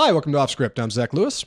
Hi, welcome to Off Script. I'm Zach Lewis.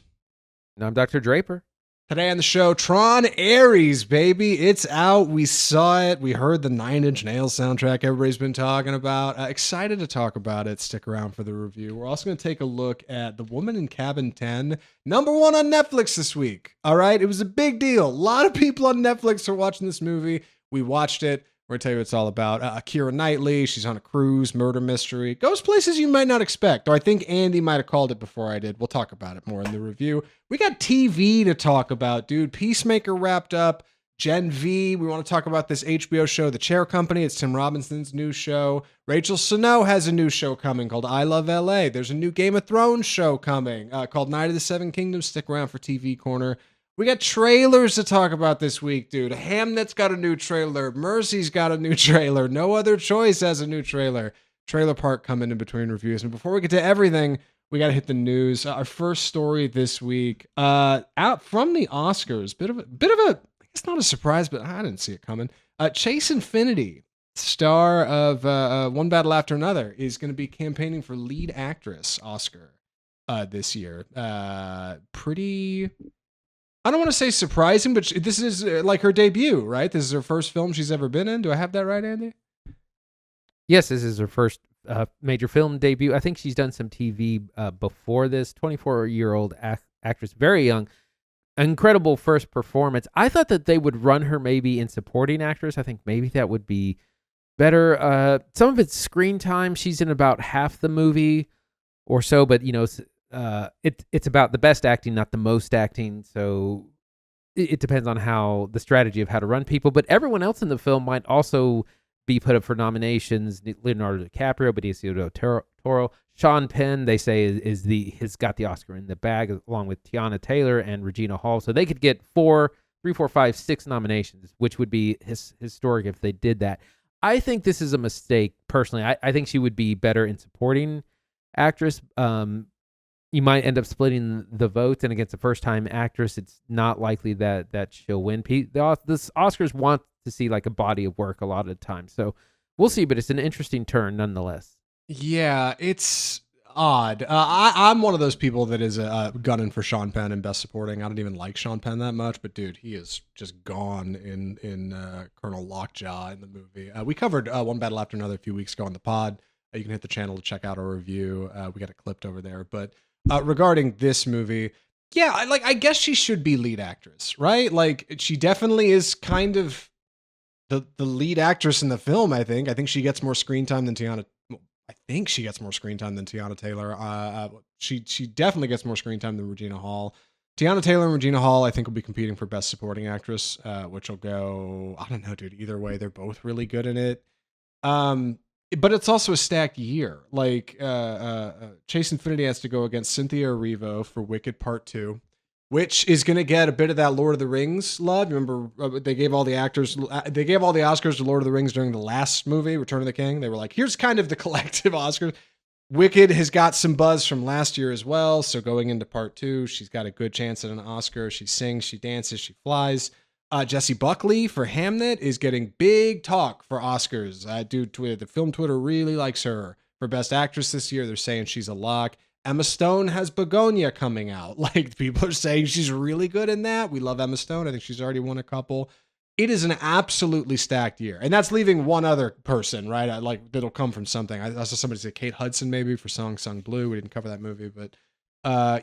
And I'm Dr. Draper. Today on the show, Tron Ares, baby. It's out. We saw it. We heard the Nine Inch Nails soundtrack everybody's been talking about. Excited to talk about it. Stick around for the review. We're also going to take a look at The Woman in Cabin 10, #1 on Netflix this week. All right? It was a big deal. A lot of people on Netflix are watching this movie. We watched it. We're going to tell you what it's all about. Kiera Knightley, she's on a cruise, murder mystery. Goes places you might not expect. Or I think Andy might have called it before I did. We'll talk about it more in the review. We got TV to talk about, dude. Peacemaker wrapped up. Gen V, we want to talk about this HBO show, The Chair Company. It's Tim Robinson's new show. Rachel Snow has a new show coming called I Love LA. There's a new Game of Thrones show coming called Night of the Seven Kingdoms. Stick around for TV Corner. We got trailers to talk about this week, dude. Hamnet's got a new trailer. Mercy's got a new trailer. No Other Choice has a new trailer. Trailer Park coming in between reviews. And before we get to everything, we got to hit the news. Our first story this week, out from the Oscars. Bit of a, it's not a surprise, but I didn't see it coming. Chase Infiniti, star of One Battle After Another, is going to be campaigning for lead actress Oscar this year. Pretty, I don't want to say surprising, but this is like her debut, right? This is her first film she's ever been in. Do I have that right, Andy? Yes, this is her first major film debut. I think she's done some TV before this. 24-year-old actress, very young. Incredible first performance. I thought that they would run her maybe in supporting actress. I think maybe that would be better. Some of it's screen time. She's in about half the movie or so, but you know, it's about the best acting, not the most acting. So it depends on how the strategy of how to run people. But everyone else in the film might also be put up for nominations. Leonardo DiCaprio, Benicio del Toro, Sean Penn, they say has got the Oscar in the bag, along with Tiana Taylor and Regina Hall. So they could get 6 nominations, which would be historic if they did that. I think this is a mistake personally. I think she would be better in supporting actress. You might end up splitting the votes, and against a first-time actress, it's not likely that she'll win. The Oscars want to see like a body of work a lot of the time, so we'll see. But it's an interesting turn nonetheless. Yeah, it's odd. I'm one of those people that is gunning for Sean Penn in Best Supporting. I don't even like Sean Penn that much, but dude, he is just gone in Colonel Lockjaw in the movie. We covered One Battle After Another a few weeks ago on the pod. You can hit the channel to check out our review. We got it clipped over there, but. Regarding this movie, yeah, I guess she should be lead actress, right? Like, she definitely is kind of the lead actress in the film. I think she gets more screen time than Tiana. I think she gets more screen time than Tiana Taylor. She definitely gets more screen time than Regina Hall. Tiana Taylor and Regina Hall, I think, will be competing for Best Supporting Actress, which will go, I don't know, dude. Either way, they're both really good in it. But it's also a stacked year. Like, Chase Infiniti has to go against Cynthia Erivo for Wicked Part 2, which is going to get a bit of that Lord of the Rings love. Remember, they gave all the Oscars to Lord of the Rings during the last movie, Return of the King. They were like, here's kind of the collective Oscars. Wicked has got some buzz from last year as well. So going into Part 2, she's got a good chance at an Oscar. She sings, she dances, she flies. Jesse Buckley for Hamnet is getting big talk for Oscars. The film Twitter really likes her for Best Actress this year. They're saying she's a lock. Emma Stone has Begonia coming out. Like, people are saying she's really good in that. We love Emma Stone. I think she's already won a couple. It is an absolutely stacked year. And that's leaving one other person, right? That'll come from something. I saw somebody say Kate Hudson maybe for Song Sung Blue. We didn't cover that movie, but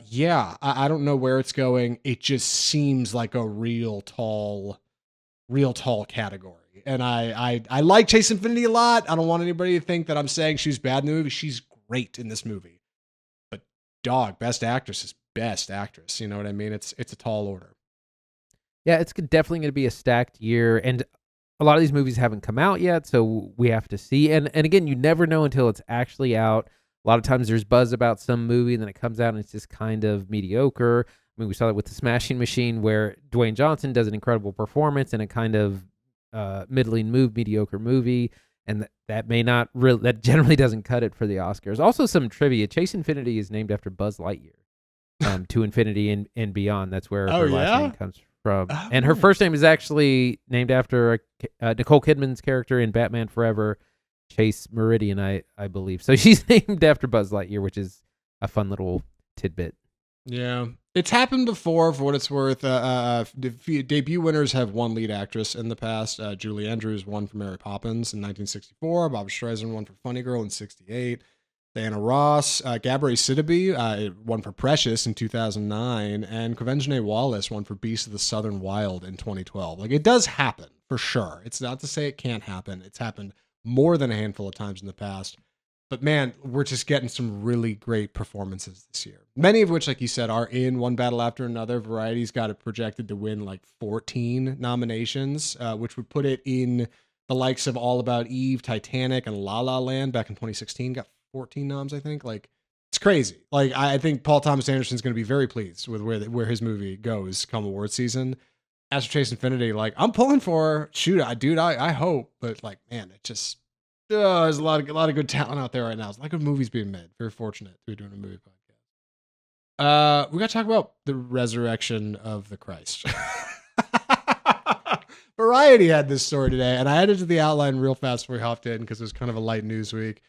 yeah, I don't know where it's going. It just seems like a real tall category. And I like Chase Infiniti a lot. I don't want anybody to think that I'm saying she's bad in the movie. She's great in this movie. But dog, Best Actress is Best Actress. You know what I mean? It's a tall order. Yeah, it's definitely going to be a stacked year, and a lot of these movies haven't come out yet, so we have to see. And again, you never know until it's actually out. A lot of times there's buzz about some movie, and then it comes out and it's just kind of mediocre. I mean, we saw that with The Smashing Machine, where Dwayne Johnson does an incredible performance in a kind of mediocre movie, and that generally doesn't cut it for the Oscars. Also, some trivia: Chase Infiniti is named after Buzz Lightyear, to infinity and beyond. That's where her last name comes from, and her first name is actually named after Nicole Kidman's character in Batman Forever, Chase Meridian, I believe. So she's named after Buzz Lightyear, which is a fun little tidbit. Yeah, it's happened before. For what it's worth, debut winners have one lead actress in the past. Julie Andrews won for Mary Poppins in 1964. Barbra Streisand won for Funny Girl in '68. Diana Ross, Gabrielle Sidibe won for Precious in 2009, and Quvenzhané Wallis won for Beast of the Southern Wild in 2012. Like, it does happen for sure. It's not to say it can't happen. It's happened more than a handful of times in the past. But man, we're just getting some really great performances this year. Many of which, like you said, are in One Battle After Another. Variety's got it projected to win like 14 nominations, which would put it in the likes of All About Eve, Titanic, and La La Land back in 2016. Got 14 noms, I think. Like, it's crazy. Like, I think Paul Thomas Anderson's going to be very pleased with where his movie goes come award season. As for Chase Infiniti, like, I'm pulling for, I hope. But like, man, it just... there's a lot of good talent out there right now. There's a lot of good movies being made. Very fortunate to be doing a movie podcast. We got to talk about the resurrection of the Christ. Variety had this story today, and I added to the outline real fast before we hopped in because it was kind of a light news week.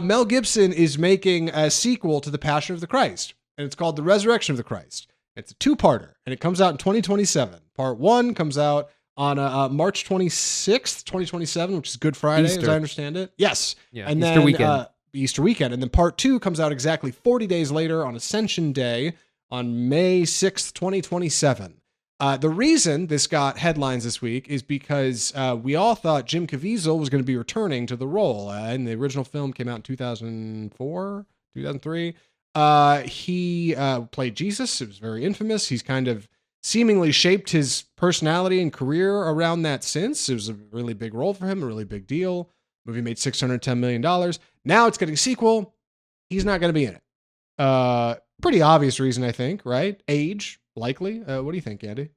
Mel Gibson is making a sequel to The Passion of the Christ, and it's called The Resurrection of the Christ. It's a two-parter, and it comes out in 2027. Part 1 comes out on March 26th, 2027, which is Good Friday, Easter. as I understand it. Yes. Yeah, and Easter then, weekend. Easter weekend. And then part 2 comes out exactly 40 days later on Ascension Day on May 6th, 2027. The reason this got headlines this week is because we all thought Jim Caviezel was going to be returning to the role. And the original film came out in 2004, 2003. He played Jesus. It was very infamous. He's kind of seemingly shaped his personality and career around that since. It was a really big role for him, a really big deal. Movie made $610 million. Now it's getting a sequel. He's not going to be in it. Pretty obvious reason, I think, right? Age, likely. What do you think, Andy?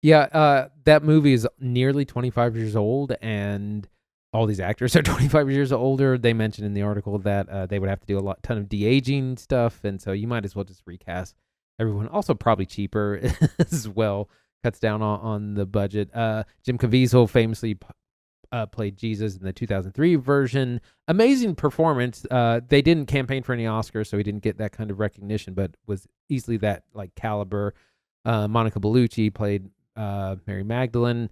Yeah, that movie is nearly 25 years old, and all these actors are 25 years older. They mentioned in the article that they would have to do a ton of de-aging stuff, and so you might as well just recast everyone. Also probably cheaper as well. Cuts down on the budget. Jim Caviezel famously played Jesus in the 2003 version. Amazing performance. They didn't campaign for any Oscars, so he didn't get that kind of recognition, but was easily that like caliber. Monica Bellucci played Mary Magdalene.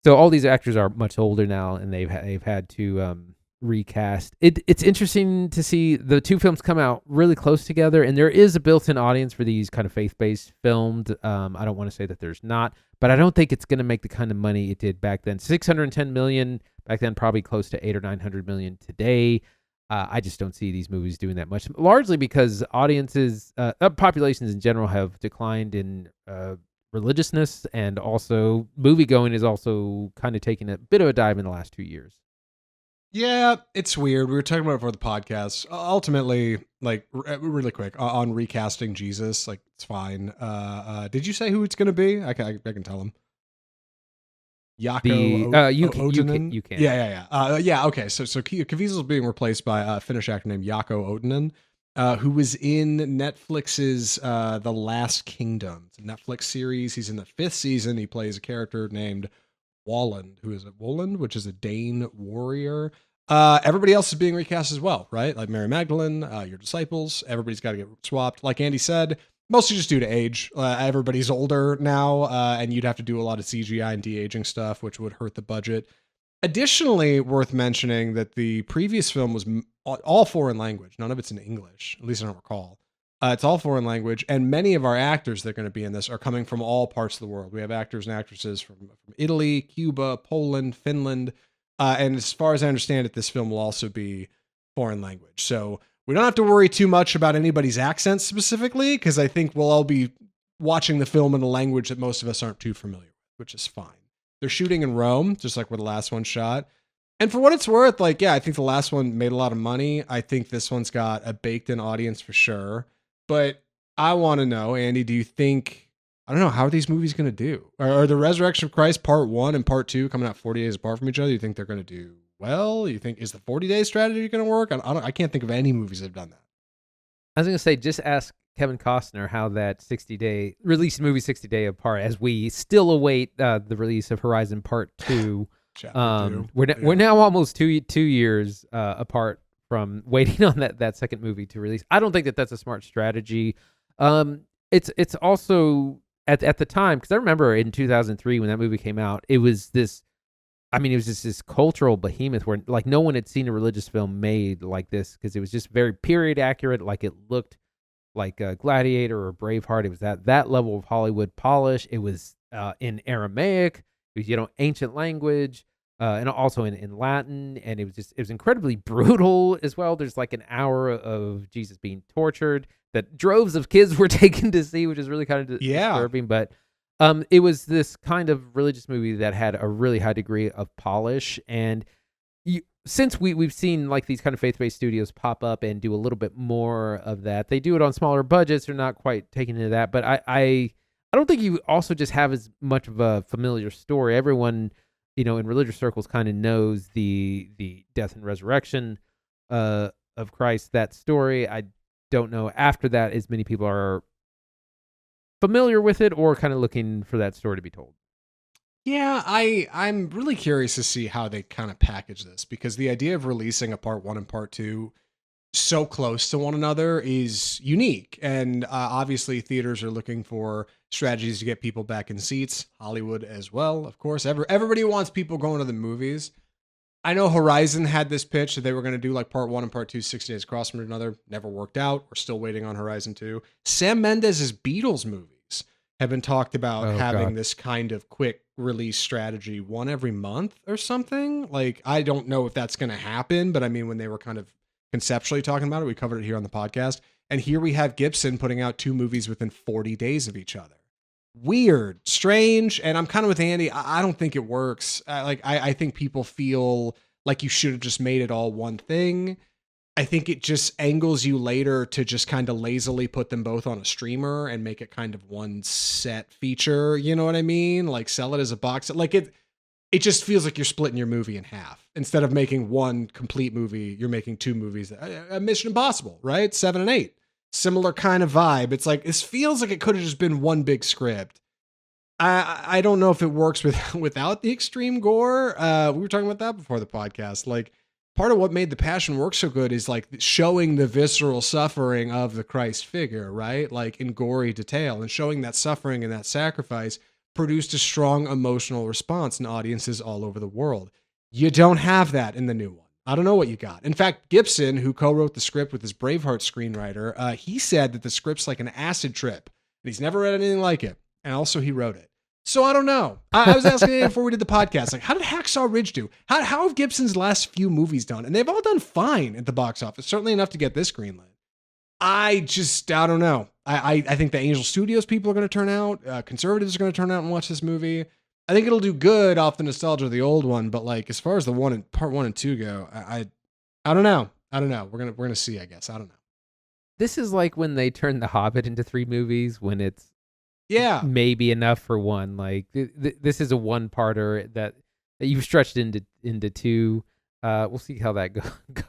So all these actors are much older now, and they've had to recast. It's interesting to see the two films come out really close together, and there is a built-in audience for these kind of faith-based filmed. I don't want to say that there's not, but I don't think it's going to make the kind of money it did back then. 610 million back then, probably close to 800 or 900 million today. I just don't see these movies doing that much, largely because audiences, populations in general, have declined in religiousness, and also movie-going is also kind of taking a bit of a dive in the last 2 years. Yeah, it's weird. We were talking about it for the podcast. Ultimately, like really quick on recasting Jesus, like it's fine. Did you say who it's going to be? I can tell him. Jaakko Ootinen? You can. Yeah. Okay. So Caviezel is being replaced by a Finnish actor named Jaakko Ootinen, who was in Netflix's The Last Kingdom. It's a Netflix series. He's in the 5th season. He plays a character named Walland, which is a Dane warrior. Everybody else is being recast as well, right? Like Mary Magdalene, your disciples. Everybody's got to get swapped. Like Andy said, mostly just due to age. Everybody's older now, and you'd have to do a lot of CGI and de-aging stuff, which would hurt the budget. Additionally, worth mentioning that the previous film was all foreign language. None of it's in English, at least I don't recall. It's all foreign language, and many of our actors that are going to be in this are coming from all parts of the world. We have actors and actresses from Italy, Cuba, Poland, Finland, and as far as I understand it, this film will also be foreign language. So we don't have to worry too much about anybody's accent specifically, because I think we'll all be watching the film in a language that most of us aren't too familiar with, which is fine. They're shooting in Rome, just like where the last one shot. And for what it's worth, like, yeah, I think the last one made a lot of money. I think this one's got a baked-in audience for sure. But I want to know, Andy, do you think, I don't know, how are these movies going to do? Are the Resurrection of Christ Part 1 and Part 2 coming out 40 days apart from each other? Do you think they're going to do well? You think, is the 40-day strategy going to work? I can't think of any movies that have done that. I was going to say, just ask Kevin Costner how that 60-day, release movie 60 day apart, as we still await the release of Horizon Part 2. Chapter 2. We're now almost two years apart from waiting on that second movie to release. I don't think that that's a smart strategy. It's also at the time, because I remember in 2003 when that movie came out, it was this. I mean, it was just this cultural behemoth where like no one had seen a religious film made like this, because it was just very period accurate. Like it looked like a Gladiator or Braveheart. It was that level of Hollywood polish. It was in Aramaic, it was, ancient language, and also in Latin. And it was incredibly brutal as well. There's like an hour of Jesus being tortured that droves of kids were taken to see, which is really kind of disturbing. But it was this kind of religious movie that had a really high degree of polish. And since we've seen like these kind of faith-based studios pop up and do a little bit more of that, they do it on smaller budgets. They're not quite taking into that. But I don't think you also just have as much of a familiar story. Everyone, in religious circles kind of knows the death and resurrection of Christ, that story. I don't know after that as many people are familiar with it or kind of looking for that story to be told. Yeah, I'm really curious to see how they kind of package this, because the idea of releasing a part 1 and part 2 so close to one another is unique. And obviously theaters are looking for strategies to get people back in seats. Hollywood as well, of course. Everybody wants people going to the movies. I know Horizon had this pitch that they were going to do like part 1 and part 2, 6 days across from another. Never worked out. We're still waiting on Horizon 2. Sam Mendes' Beatles movies have been talked about having this kind of quick release strategy, one every month or something. Like, I don't know if that's going to happen, but I mean, when they were kind of conceptually talking about it, we covered it here on the podcast. And here we have Gibson putting out 2 movies within 40 days of each other. Weird, strange. And I'm kind of with Andy. I don't think it works. I think people feel like you should have just made it all one thing. I think it just angles you later to just kind of lazily put them both on a streamer and make it kind of one set feature. You know what I mean? Like sell it as a box. Like it just feels like you're splitting your movie in half. Instead of making one complete movie, you're making 2 movies. Mission Impossible, right? 7 and 8. Similar kind of vibe. It's like, this feels like it could have just been one big script. I don't know if it works without the extreme gore. We were talking about that before the podcast. Like, part of what made The Passion work so good is like showing the visceral suffering of the Christ figure, right? Like in gory detail, and showing that suffering and that sacrifice produced a strong emotional response in audiences all over the world. You don't have that in the new one. I don't know what you got. In fact, Gibson, who co-wrote the script with his Braveheart screenwriter, he said that the script's like an acid trip, and he's never read anything like it. And also he wrote it. So I don't know. I was asking before we did the podcast, like, how did Hacksaw Ridge do? How have Gibson's last few movies done? And they've all done fine at the box office. Certainly enough to get this greenlit. I don't know. I think the Angel Studios people are going to turn out. Conservatives are going to turn out and watch this movie. I think it'll do good off the nostalgia of the old one. But like, as far as the part 1 and 2 go, I don't know. We're gonna see, I guess. I don't know. This is like when they turned The Hobbit into 3 movies, when it's maybe enough for one. Like this is a one-parter that you've stretched into 2. We'll see how that goes.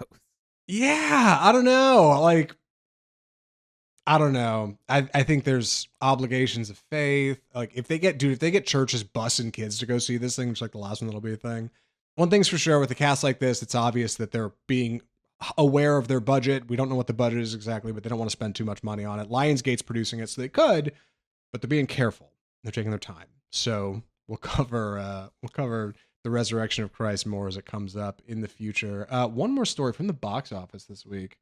Yeah, I don't know. Like, I don't know. I think there's obligations of faith. Like, if they get churches busing kids to go see this thing, which like the last one that'll be a thing. One thing's for sure, with a cast like this, it's obvious that they're being aware of their budget. We don't know what the budget is exactly, but they don't want to spend too much money on it. Lionsgate's producing it, so they could, but they're being careful. They're taking their time. So we'll cover the resurrection of Christ more as it comes up in the future. One more story from the box office this week.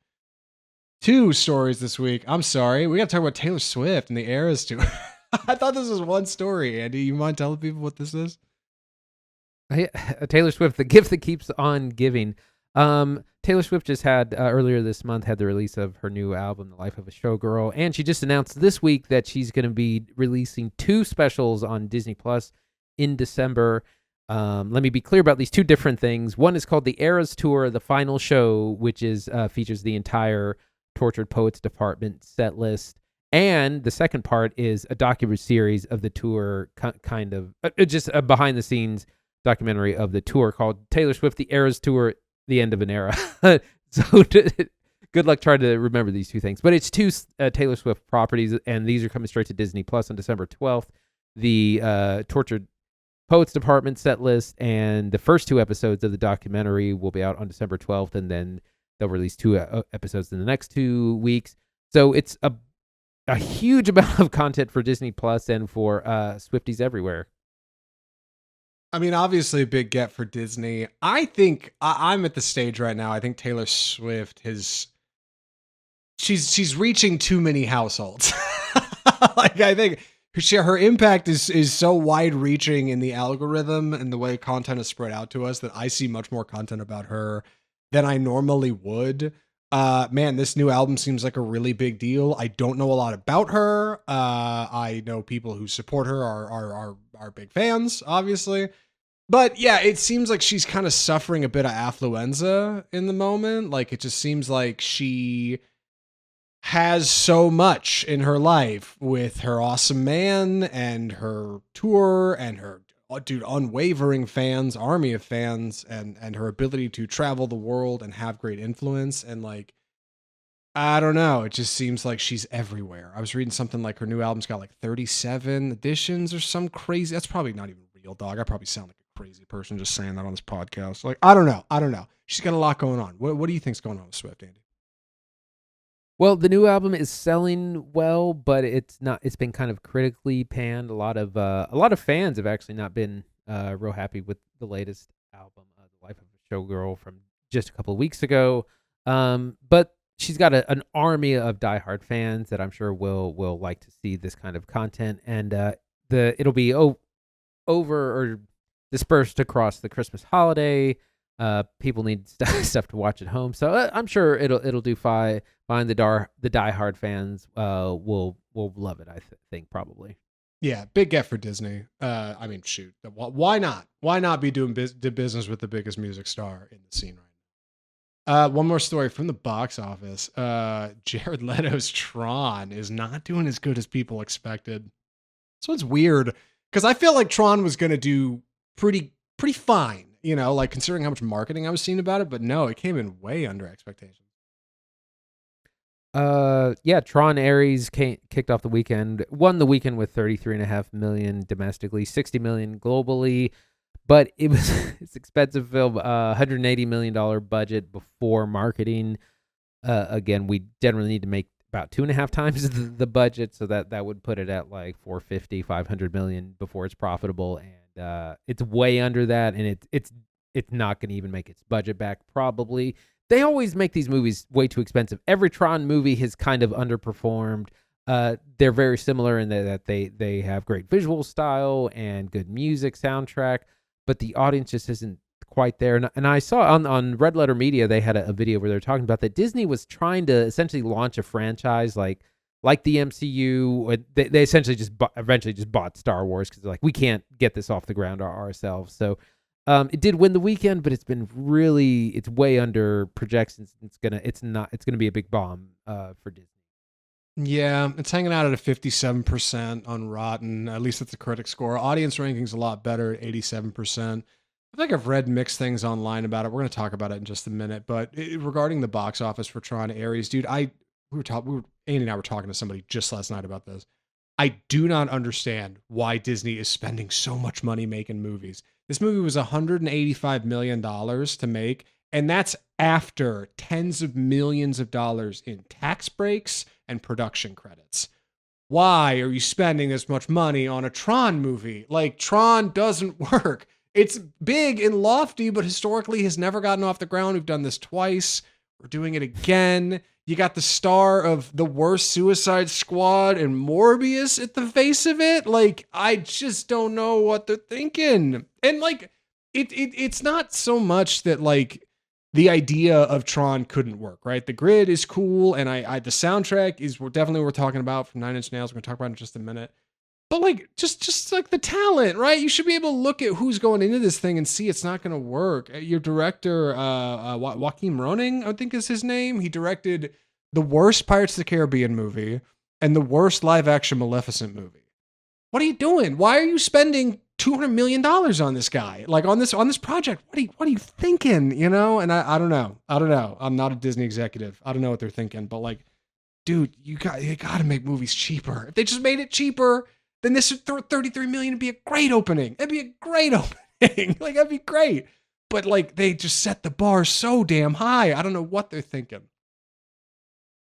2 stories this week. I'm sorry. We got to talk about Taylor Swift and the Eras Tour. I thought this was one story. Andy, you mind telling people what this is? Taylor Swift, the gift that keeps on giving. Taylor Swift just had earlier this month had the release of her new album, The Life of a Showgirl, and she just announced this week that she's going to be releasing 2 specials on Disney Plus in December. Let me be clear about these 2 different things. One is called the Eras Tour, the final show, which is features the entire Tortured Poets Department set list. And the second part is a docuseries of the tour, kind of just a behind-the-scenes documentary of the tour called Taylor Swift, The Eras Tour, The End of an Era. So good luck trying to remember these 2 things. But it's 2 Taylor Swift properties, and these are coming straight to Disney Plus on December 12th. The Tortured Poets Department set list and the first 2 episodes of the documentary will be out on December 12th, and then they'll release 2 episodes in the next 2 weeks. So it's a huge amount of content for Disney Plus and for Swifties everywhere. I mean, obviously a big get for Disney. I think I'm at the stage right now. I think Taylor Swift she's reaching too many households. Like, I think her impact is so wide reaching in the algorithm and the way content is spread out to us that I see much more content about her than I normally would. Man, this new album seems like a really big deal. I don't know a lot about her. I know people who support her are big fans, obviously. But yeah, it seems like she's kind of suffering a bit of affluenza in the moment. Like, it just seems like she has so much in her life with her awesome man and her tour and her unwavering fans, army of fans, and her ability to travel the world and have great influence. And like, I don't know, it just seems like she's everywhere. I was reading something like her new album's got like 37 editions or some crazy. That's probably not even real, dog. I probably sound like a crazy person just saying that on this podcast. Like, I don't know. She's got a lot going on. What do you think's going on with Swift, Andy? Well, the new album is selling well, but it's not. It's been kind of critically panned. A lot of fans have actually not been real happy with the latest album, "The Life of a Showgirl," from just a couple of weeks ago. But she's got an army of diehard fans that I'm sure will like to see this kind of content, and it'll be over or dispersed across the Christmas holiday. People need stuff to watch at home, so I'm sure it'll do fine. The diehard fans will love it. I think probably. Yeah, big get for Disney. I mean, shoot, why not? Why not be doing business with the biggest music star in the scene right now? One more story from the box office. Jared Leto's Tron is not doing as good as people expected. So it's weird because I feel like Tron was going to do pretty fine. You know, like considering how much marketing I was seeing about it, but no, it came in way under expectations. Yeah, Tron Ares kicked off the weekend, won the weekend with 33.5 million domestically, 60 million globally, but it was it's expensive film, $180 million budget before marketing. Again, we generally need to make about 2.5 times the budget, so that would put it at like 450, 500 million before it's profitable, and it's way under that, and it's not going to even make its budget back probably. They always make these movies way too expensive. Every Tron movie has kind of underperformed. They're very similar in that they have great visual style and good music soundtrack, but the audience just isn't quite there. And I saw on Red Letter Media, they had a video where they're talking about that Disney was trying to essentially launch a franchise like the MCU. They essentially eventually just bought Star Wars because they're like, we can't get this off the ground ourselves. So it did win the weekend, but it's way under projections. It's gonna be a big bomb for Disney. Yeah, it's hanging out at a 57% on Rotten. At least that's the critic score. Audience ranking's a lot better at 87%. I think I've read mixed things online about it. We're going to talk about it in just a minute. But regarding the box office for Tron Ares, dude, Andy and I were talking to somebody just last night about this. I do not understand why Disney is spending so much money making movies. This movie was $185 million to make, and that's after tens of millions of dollars in tax breaks and production credits. Why are you spending this much money on a Tron movie? Like, Tron doesn't work. It's big and lofty, but historically has never gotten off the ground. We've done this twice. We're doing it again. You got the star of the worst Suicide Squad and Morbius at the face of it. Like, I just don't know what they're thinking. And like, it's not so much that like the idea of Tron couldn't work, right? The grid is cool, and the soundtrack is definitely what we're talking about from Nine Inch Nails. We're gonna talk about it in just a minute. But like, just like the talent, right? You should be able to look at who's going into this thing and see it's not going to work. Your director, Joachim Rønning, I think is his name. He directed the worst Pirates of the Caribbean movie and the worst live-action Maleficent movie. What are you doing? Why are you spending $200 million on this guy? Like on this project? What are you thinking? You know? And I don't know. I'm not a Disney executive. I don't know what they're thinking. But like, dude, you got to make movies cheaper. If they just made it cheaper, then this $33 million would be a great opening. It'd be a great opening. Like, that'd be great. but like they just set the bar so damn high. I don't know what they're thinking.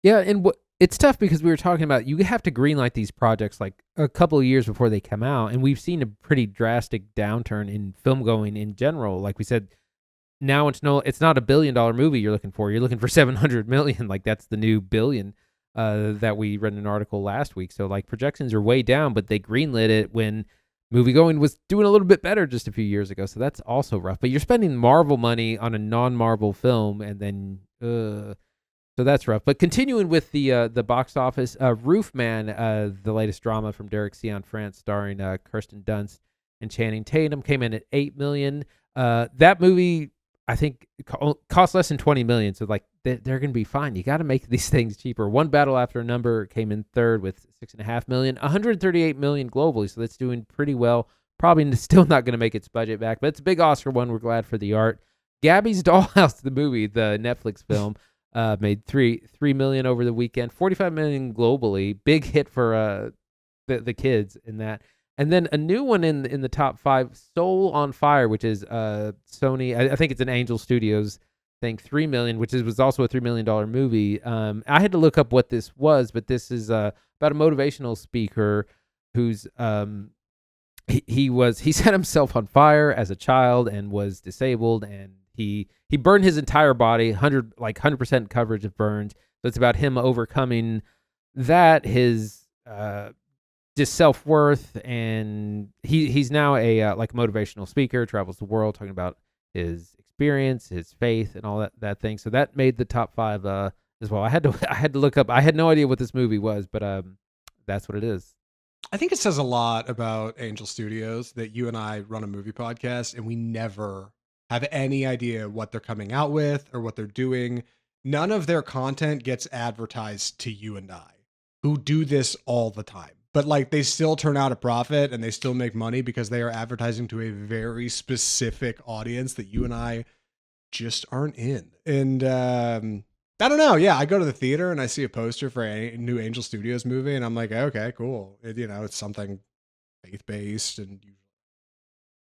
Yeah, and it's tough because we were talking about you have to greenlight these projects like a couple of years before they come out, and we've seen a pretty drastic downturn in film going in general. Like we said, now it's not $1 billion movie you're looking for. You're looking for 700 million. Like that's the new billion that we read in an article last week. So like projections are way down, but they greenlit it when movie going was doing a little bit better just a few years ago. So that's also rough. But you're spending Marvel money on a non-Marvel film, and then so that's rough. But continuing with the box office, Roofman, the latest drama from Derek Sion France, starring Kirsten Dunst and Channing Tatum, came in at $8 million. That movie, I think, cost less than $20 million. So like they're going to be fine. You got to make these things cheaper. One Battle After Another came in third with $6.5 million, $138 million globally. So that's doing pretty well. Probably still not going to make its budget back, but it's a big Oscar one. We're glad for the art. Gabby's Dollhouse, the movie, the Netflix film. Made $3 million over the weekend, $45 million globally. Big hit for the kids in that. And then a new one in the top 5, Soul on Fire, which is Sony. I think it's an Angel Studios thing. $3 million, which was also a $3 million movie. I had to look up what this was, but this is about a motivational speaker who's he set himself on fire as a child and was disabled, and he burned his entire body, 100% coverage of burns. So it's about him overcoming that, his just self-worth, and he's now a like motivational speaker, travels the world talking about his experience, his faith, and all that thing. So that made the top 5 as well. I had to look up. I had no idea what this movie was, but that's what it is. I think it says a lot about Angel Studios that you and I run a movie podcast and we never have any idea what they're coming out with or what they're doing. None of their content gets advertised to you and I, who do this all the time. But like they still turn out a profit and they still make money because they are advertising to a very specific audience that you and I just aren't in. And I don't know. Yeah, I go to the theater and I see a poster for a new Angel Studios movie and I'm like, okay, cool. It's something faith-based, and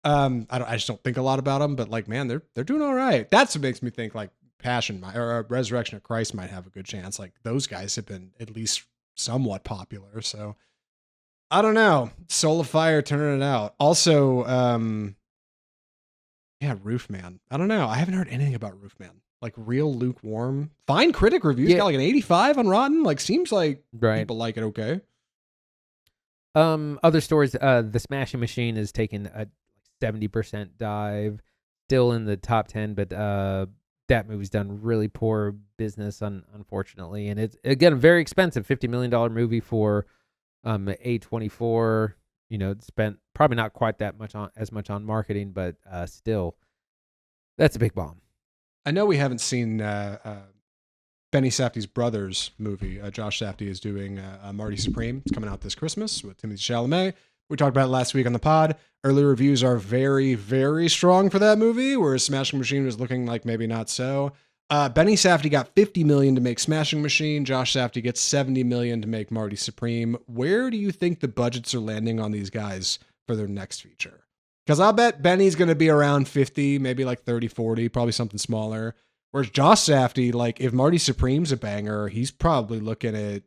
I just don't think a lot about them, but like, man, they're doing all right. That's what makes me think like Passion or Resurrection of Christ might have a good chance. Like those guys have been at least somewhat popular. So I don't know. Soul of Fire turning it out. Also, yeah, Roofman. I don't know. I haven't heard anything about Roofman. Like real lukewarm. Fine critic reviews. Got like an 85 on Rotten. Like seems like people like it okay. Other stories. The Smashing Machine is taking a 70% dive, still in the top 10, but that movie's done really poor business, unfortunately, and it's again very expensive, $50 million movie for A24. It spent probably not quite that much on marketing, but still, that's a big bomb. I know we haven't seen Benny Safdie's brother's movie. Josh Safdie is doing Marty Supreme. It's coming out this Christmas with Timothée Chalamet. We talked about it last week on the pod. Early reviews are very, very strong for that movie, whereas Smashing Machine was looking like maybe not so. Benny Safdie got $50 million to make Smashing Machine. Josh Safdie gets $70 million to make Marty Supreme. Where do you think the budgets are landing on these guys for their next feature? Because I'll bet Benny's going to be around 50, maybe like 30, 40, probably something smaller. Whereas Josh Safdie, like if Marty Supreme's a banger, he's probably looking at,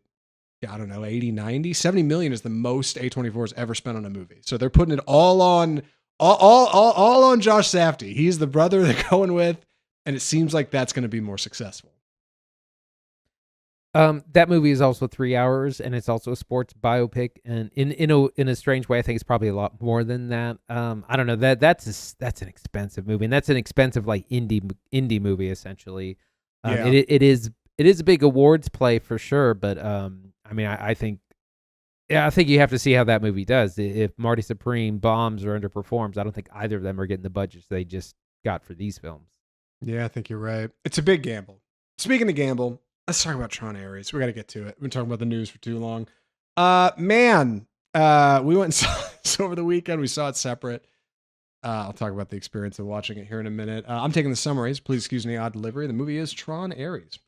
I don't know, 80, 90, 70 million is the most A24 has ever spent on a movie. So they're putting it all on Josh Safdie. He's the brother they're going with, and it seems like that's going to be more successful. That movie is also 3 hours, and it's also a sports biopic, and in a strange way, I think it's probably a lot more than that. I don't know, that's an expensive movie, and that's an expensive like indie movie essentially. Yeah. It is a big awards play for sure, but I mean, I think you have to see how that movie does. If Marty Supreme bombs or underperforms, I don't think either of them are getting the budgets they just got for these films. Yeah, I think you're right. It's a big gamble. Speaking of gamble, let's talk about Tron Ares. We got to get to it. We've been talking about the news for too long. We went and saw this over the weekend. We saw it separate. I'll talk about the experience of watching it here in a minute. I'm taking the summaries. Please excuse me, odd delivery. The movie is Tron Ares.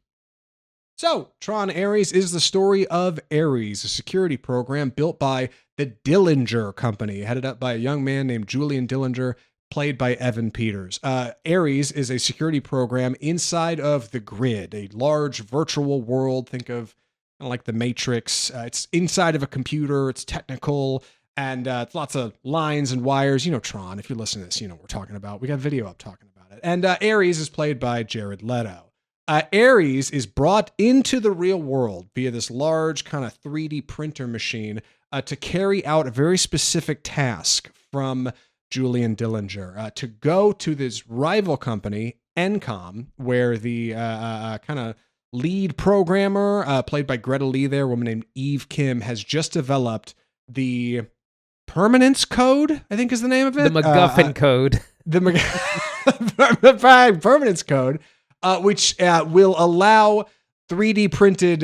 So, Tron Ares is the story of Ares, a security program built by the Dillinger Company, headed up by a young man named Julian Dillinger. played by Evan Peters. Ares is a security program inside of the Grid, a large virtual world. Think of kind of like the Matrix. It's inside of a computer. It's technical, and it's lots of lines and wires. You know, Tron, if you listen to this, you know what we're talking about. We got video up talking about it. And Ares is played by Jared Leto. Ares is brought into the real world via this large kind of 3D printer machine to carry out a very specific task from Julian Dillinger, to go to this rival company, Encom, where the kind of lead programmer, played by Greta Lee there, a woman named Eve Kim, has just developed Permanence Code, I think is the name of it. The MacGuffin Code. The Permanence Code, which will allow 3D printed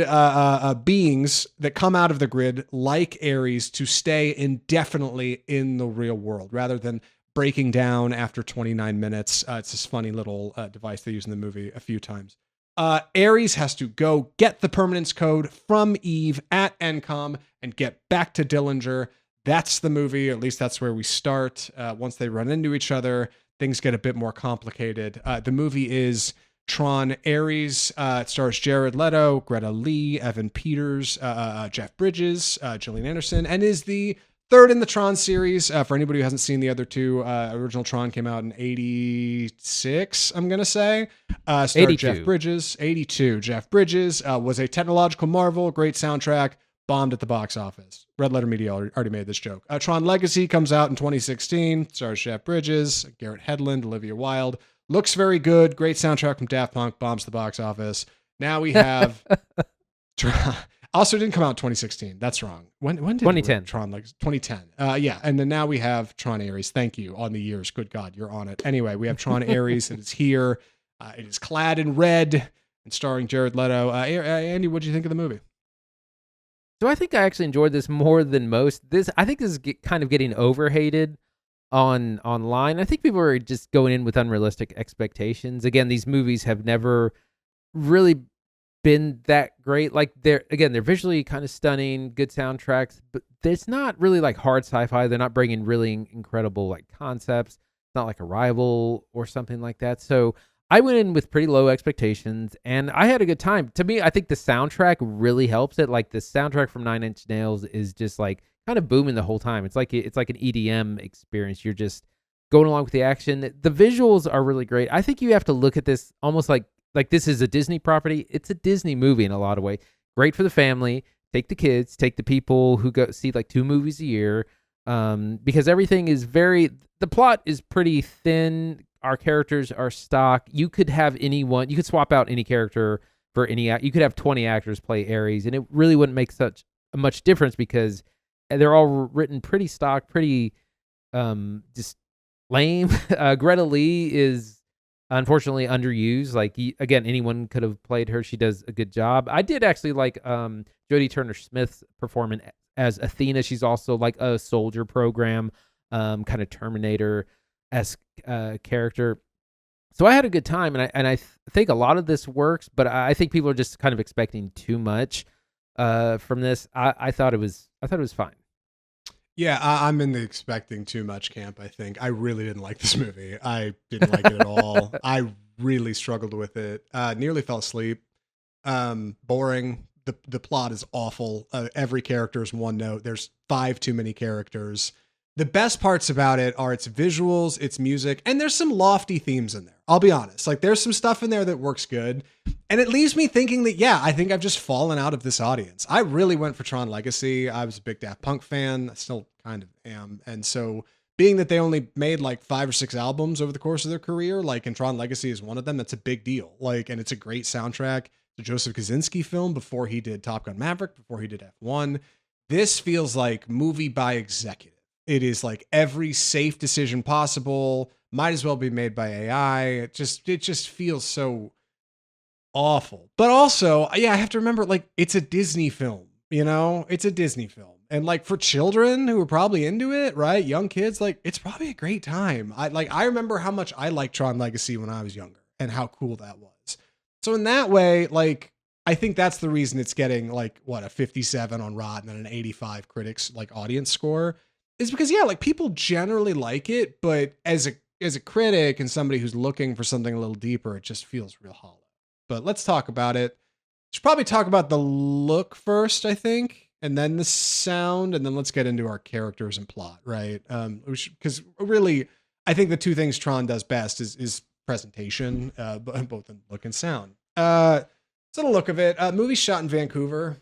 beings that come out of the Grid, like Ares, to stay indefinitely in the real world rather than breaking down after 29 minutes. It's this funny little device they use in the movie a few times. Ares has to go get the Permanence Code from Eve at Encom and get back to Dillinger. That's the movie, or at least that's where we start. Once they run into each other, things get a bit more complicated. The movie is Tron Ares. It stars Jared Leto, Greta Lee, Evan Peters, Jeff Bridges, Gillian Anderson, and is the third in the Tron series. For anybody who hasn't seen the other two, original Tron came out in 86, I'm going to say. Starred 82. Jeff Bridges, 82. Jeff Bridges was a technological marvel, great soundtrack, bombed at the box office. Red Letter Media already made this joke. Tron Legacy comes out in 2016, stars Jeff Bridges, Garrett Hedlund, Olivia Wilde. Looks very good. Great soundtrack from Daft Punk, bombs the box office. Now we have... Also didn't come out in 2016. That's wrong. When did 2010. Tron Legacy? 2010. Yeah, and then now we have Tron Ares. Thank you on the years. Good God, you're on it. Anyway, we have Tron Ares. It is here. It is clad in red and starring Jared Leto. Andy, what did you think of the movie? So I think I actually enjoyed this more than most. I think this is kind of getting overhated online. I think people are just going in with unrealistic expectations. Again, these movies have never really been that great. Like they're visually kind of stunning, good soundtracks, but it's not really like hard sci-fi. They're not bringing really incredible like concepts. It's not like Arrival or something like that. So I went in with pretty low expectations and I had a good time. To me, I think the soundtrack really helps it. Like the soundtrack from Nine Inch Nails is just like kind of booming the whole time. It's like an EDM experience. You're just going along with the action. The visuals are really great. I think you have to look at this almost like this is a Disney property. It's a Disney movie in a lot of ways. Great for the family. Take the kids, take the people who go see like 2 movies a year. Because everything is the plot is pretty thin. Our characters are stock. You could have anyone, you could swap out any character for any, you could have 20 actors play Ares and it really wouldn't make such a much difference because they're all written pretty stock, pretty just lame. Greta Lee is unfortunately underused. Like again, anyone could have played her. She does a good job. I did actually like Jodie Turner-Smith's performance as Athena. She's also like a soldier program, kind of Terminator-esque character. So I had a good time, and I think a lot of this works, but I think people are just kind of expecting too much from this. I thought it was fine. Yeah, I'm in the expecting too much camp, I think. I really didn't like this movie. I didn't like it at all. I really struggled with it. Nearly fell asleep. Boring. The plot is awful. Every character is one note. There's 5 too many characters. The best parts about it are its visuals, its music, and there's some lofty themes in there. I'll be honest. Like there's some stuff in there that works good. And it leaves me thinking that, yeah, I think I've just fallen out of this audience. I really went for Tron Legacy. I was a big Daft Punk fan. I still kind of am. And so being that they only made like 5 or 6 albums over the course of their career, like and Tron Legacy is one of them, that's a big deal. Like, and it's a great soundtrack. It's a Joseph Kosinski film before he did Top Gun Maverick, before he did F1. This feels like movie by executive. It is like every safe decision possible might as well be made by AI. It just feels so awful. But also, yeah, I have to remember, like, it's a Disney film, you know? It's a Disney film. And like for children who are probably into it, right? Young kids, like it's probably a great time. I remember how much I liked Tron Legacy when I was younger and how cool that was. So in that way, like I think that's the reason it's getting like a 57 on Rotten and an 85 critics like audience score. Is because, yeah, like people generally like it, but as a as a critic and somebody who's looking for something a little deeper, it just feels real hollow. But let's talk about it. Should probably talk about the look first, I think, and then the sound, and then let's get into our characters and plot, right? Because really, I think the two things Tron does best is presentation, both in look and sound. So the look of it, movie shot in Vancouver.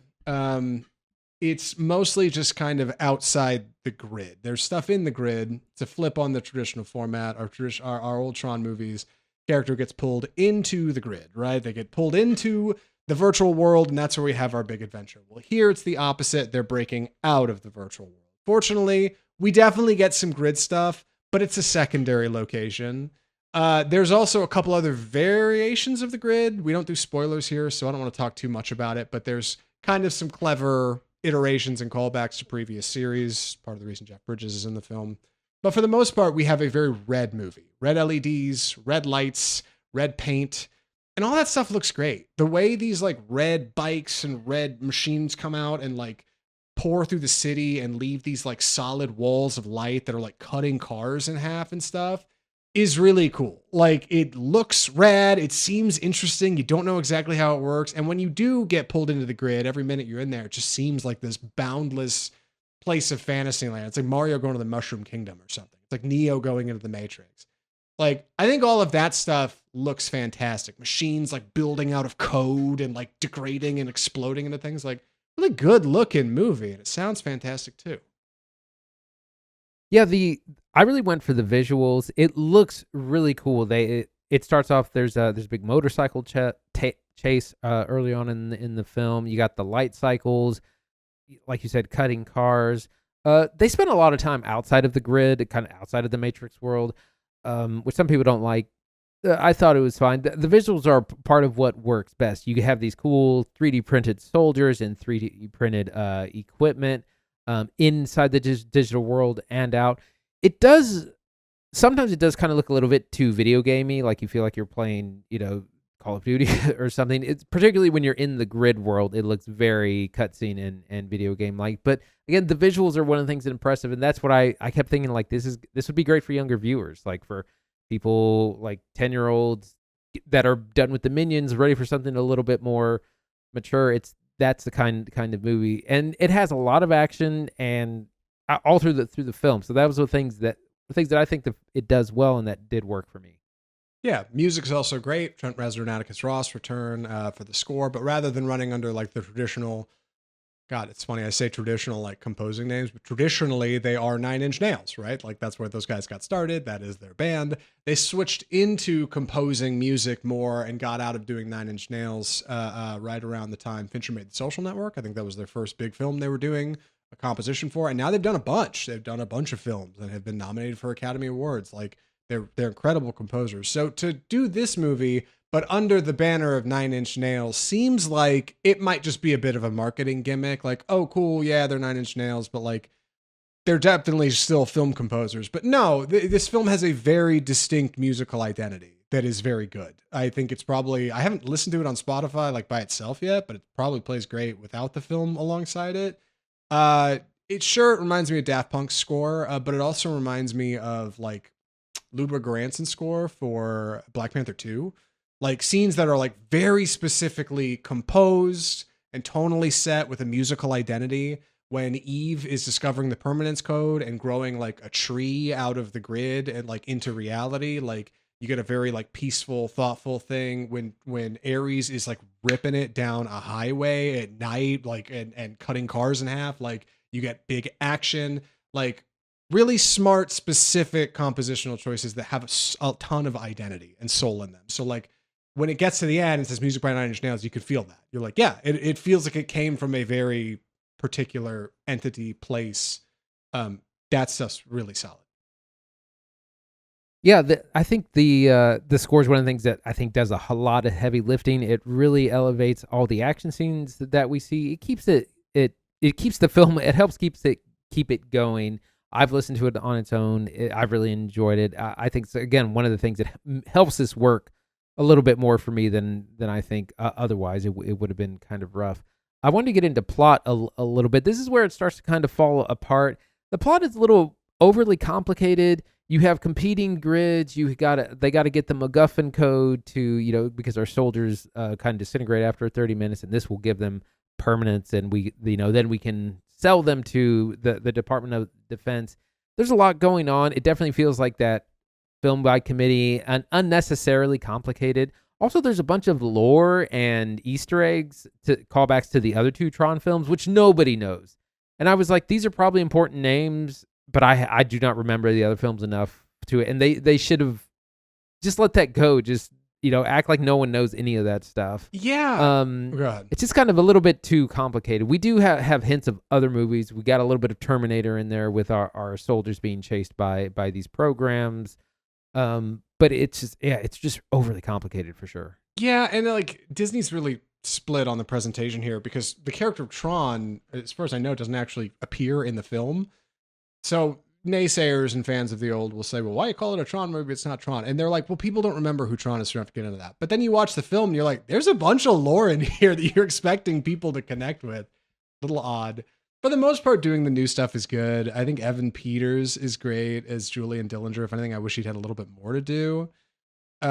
It's mostly just kind of outside the grid. There's stuff in the grid to flip on the traditional format. Our old Tron movies, character gets pulled into the grid, right? They get pulled into the virtual world, and that's where we have our big adventure. Well, here it's the opposite. They're breaking out of the virtual world. Fortunately, we definitely get some grid stuff, but it's a secondary location. There's also a couple other variations of the grid. We don't do spoilers here, so I don't want to talk too much about it, but there's kind of some clever iterations and callbacks to previous series. Part of the reason Jeff Bridges is in the film. But for the most part, we have a very red movie. Red LEDs, red lights, red paint, and all that stuff looks great. The way these like red bikes and red machines come out and like pour through the city and leave these like solid walls of light that are like cutting cars in half and stuff is really cool. Like, it looks rad. It seems interesting. You don't know exactly how it works. And when you do get pulled into the grid, every minute you're in there, it just seems like this boundless place of fantasy land. It's like Mario going to the Mushroom Kingdom or something. It's like Neo going into the Matrix. Like, I think all of that stuff looks fantastic. Machines like building out of code and like degrading and exploding into things. Like, really good looking movie. And it sounds fantastic too. Yeah, I really went for the visuals. It looks really cool. It starts off, there's a big motorcycle chase early on in the film. You got the light cycles, like you said, cutting cars. They spend a lot of time outside of the grid, kind of outside of the Matrix world, which some people don't like. I thought it was fine. The visuals are part of what works best. You have these cool 3D printed soldiers and 3D printed equipment inside the digital world and out. Sometimes it does kind of look a little bit too video gamey, like you feel like you're playing, Call of Duty or something. It's particularly when you're in the grid world, it looks very cutscene and video game like. But again, the visuals are one of the things that impressive, and that's what I kept thinking, like, this would be great for younger viewers, like for people like 10-year-olds that are done with the Minions, ready for something a little bit more mature. That's the kind of movie, and it has a lot of action and all through the film. So that was the things that I think that it does well, and that did work for me. Yeah, music's also great. Trent Reznor and Atticus Ross return for the score, but rather than running under like the traditional, God, it's funny I say traditional like composing names, but traditionally they are Nine Inch Nails, right? Like that's where those guys got started. That is their band. They switched into composing music more and got out of doing Nine Inch Nails right around the time Fincher made The Social Network. I think that was their first big film they were doing a composition for, and now they've done a bunch. They've done a bunch of films and have been nominated for Academy Awards. Like they're incredible composers. So to do this movie, but under the banner of Nine Inch Nails, seems like it might just be a bit of a marketing gimmick. Like, oh, cool, yeah, they're Nine Inch Nails, but like they're definitely still film composers. But no, this film has a very distinct musical identity that is very good. I think it's probably, I haven't listened to it on Spotify like by itself yet, but it probably plays great without the film alongside it. It reminds me of Daft Punk's score, but it also reminds me of like Ludwig Göransson's score for Black Panther 2. Like scenes that are like very specifically composed and tonally set with a musical identity. When Eve is discovering the permanence code and growing like a tree out of the grid and like into reality, like you get a very like peaceful, thoughtful thing. When Ares is like ripping it down a highway at night, like and cutting cars in half, like you get big action, like really smart, specific compositional choices that have a ton of identity and soul in them. So like when it gets to the end, it says music by Nine Inch Nails, you could feel that. You're like, yeah, it feels like it came from a very particular entity, place. That stuff's really solid. Yeah, I think the score is one of the things that I think does a lot of heavy lifting. It really elevates all the action scenes that we see. It keeps it keeps the film. It helps keep it going. I've listened to it on its own. I've really enjoyed it. I think it's, again, one of the things that helps this work a little bit more for me than I think otherwise it would have been kind of rough. I wanted to get into plot a little bit. This is where it starts to kind of fall apart. The plot is a little overly complicated. you have competing grids. They got to get the MacGuffin code to, because our soldiers kind of disintegrate after 30 minutes, and this will give them permanence, and then we can sell them to the Department of Defense. There's a lot going on. It definitely feels like that film by committee and unnecessarily complicated. Also, there's a bunch of lore and Easter eggs to callbacks to the other two Tron films, which nobody knows. And I was like, these are probably important names, but I do not remember the other films enough to it. And they should have just let that go. Just, act like no one knows any of that stuff. Yeah. Go ahead. It's just kind of a little bit too complicated. We do have hints of other movies. We got a little bit of Terminator in there with our soldiers being chased by these programs. But it's just overly complicated for sure. Yeah, and like Disney's really split on the presentation here because the character of Tron, as far as I know, doesn't actually appear in the film. So naysayers and fans of the old will say, well, why you call it a Tron movie? It's not Tron. And they're like, well, people don't remember who Tron is, so you don't have to get into that. But then you watch the film and you're like, there's a bunch of lore in here that you're expecting people to connect with. A little odd. For the most part, doing the new stuff is good. I think Evan Peters is great as Julian Dillinger. If anything, I wish he'd had a little bit more to do.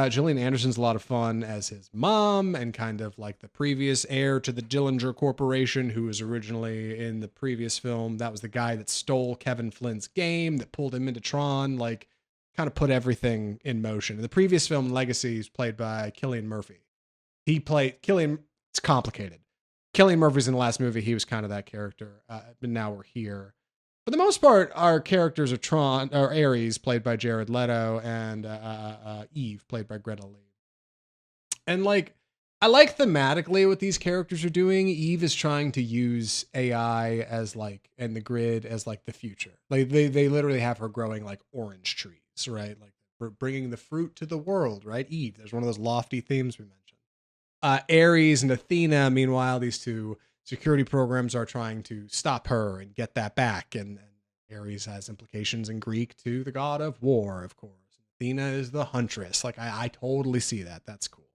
Gillian Anderson's a lot of fun as his mom and kind of like the previous heir to the Dillinger Corporation, who was originally in the previous film. That was the guy that stole Kevin Flynn's game, that pulled him into Tron, like kind of put everything in motion. In the previous film, Legacy, is played by Cillian Murphy. He played Cillian. It's complicated. Cillian Murphy's in the last movie. He was kind of that character. But now we're here. For the most part, our characters are Tron or Ares, played by Jared Leto, and Eve, played by Greta Lee. And like, I like thematically what these characters are doing. Eve is trying to use AI as like, and the grid as like the future. Like they literally have her growing like orange trees, right? Like bringing the fruit to the world, right? Eve. There's one of those lofty themes we mentioned. Ares and Athena, meanwhile, these two security programs are trying to stop her and get that back. And Ares has implications in Greek to the god of war, of course. Athena is the huntress. Like, I totally see that. That's cool.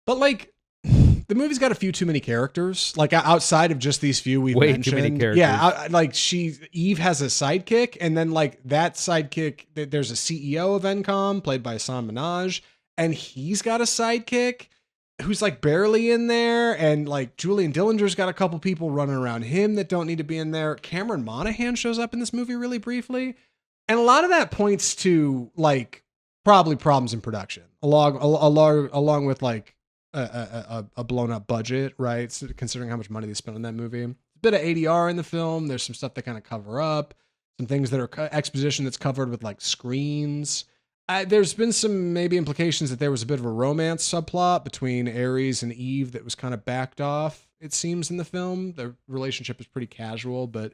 But like, the movie's got a few too many characters. Like, outside of just these few we've mentioned. Too many characters. Yeah, Eve has a sidekick, and then like that sidekick, there's a CEO of Encom, played by Hassan Minaj, and he's got a sidekick who's like barely in there, and like Julian Dillinger's got a couple people running around him that don't need to be in there. Cameron Monaghan shows up in this movie really briefly, and a lot of that points to like probably problems in production, along with like a blown up budget, right? So considering how much money they spent on that movie, a bit of ADR in the film. There's some stuff they kind of cover up, some things that are exposition that's covered with like screens. There's been some maybe implications that there was a bit of a romance subplot between Ares and Eve that was kind of backed off, it seems, in the film. The relationship is pretty casual, but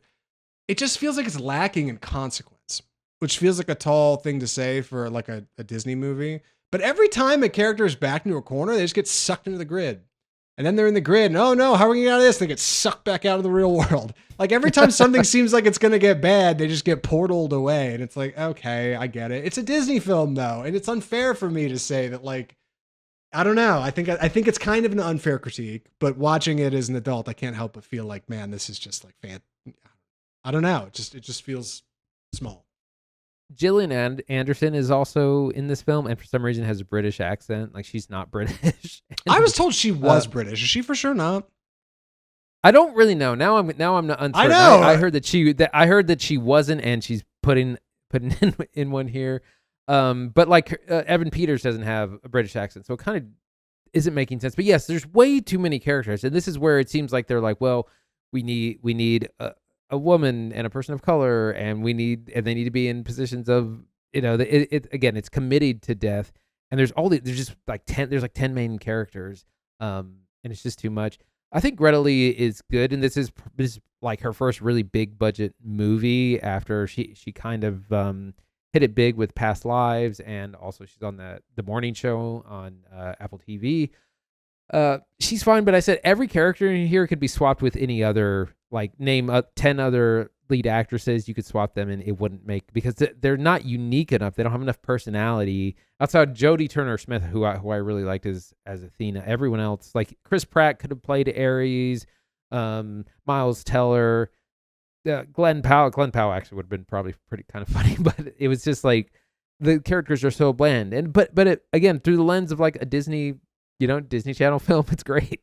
it just feels like it's lacking in consequence, which feels like a tall thing to say for like a Disney movie. But every time a character is backed into a corner, they just get sucked into the grid. And then they're in the grid, and oh no, how are we getting out of this? They get sucked back out of the real world. Like every time something seems like it's going to get bad, they just get portaled away. And it's like, okay, I get it. It's a Disney film though. And it's unfair for me to say that, like, I don't know. I think it's kind of an unfair critique, but watching it as an adult, I can't help but feel like, man, this is just like I don't know. It just feels small. Gillian Anderson is also in this film, and for some reason has a British accent. Like, she's not British. I was told she was British. Is she for sure not? I don't really know. Now I'm not uncertain. I know. I heard that she wasn't, and she's putting in one here. But like Evan Peters doesn't have a British accent, so it kind of isn't making sense. But yes, there's way too many characters, and this is where it seems like they're like, well, we need a woman and a person of color, and they need to be in positions of, again, it's committed to death, and there's just like 10 main characters, and it's just too much. I think Greta Lee is good, and this is like her first really big budget movie after she kind of hit it big with Past Lives, and also she's on the morning show on Apple TV. She's fine, but I said every character in here could be swapped with any other, like name 10 other lead actresses. You could swap them and it wouldn't make, because they're not unique enough. They don't have enough personality outside Jodie Turner-Smith, who I really liked as Athena. Everyone else, like Chris Pratt could have played Ares, Miles Teller. Glenn Powell actually would have been probably pretty kind of funny, but it was just like the characters are so bland. And but it, again, through the lens of like a Disney, Disney Channel film, it's great.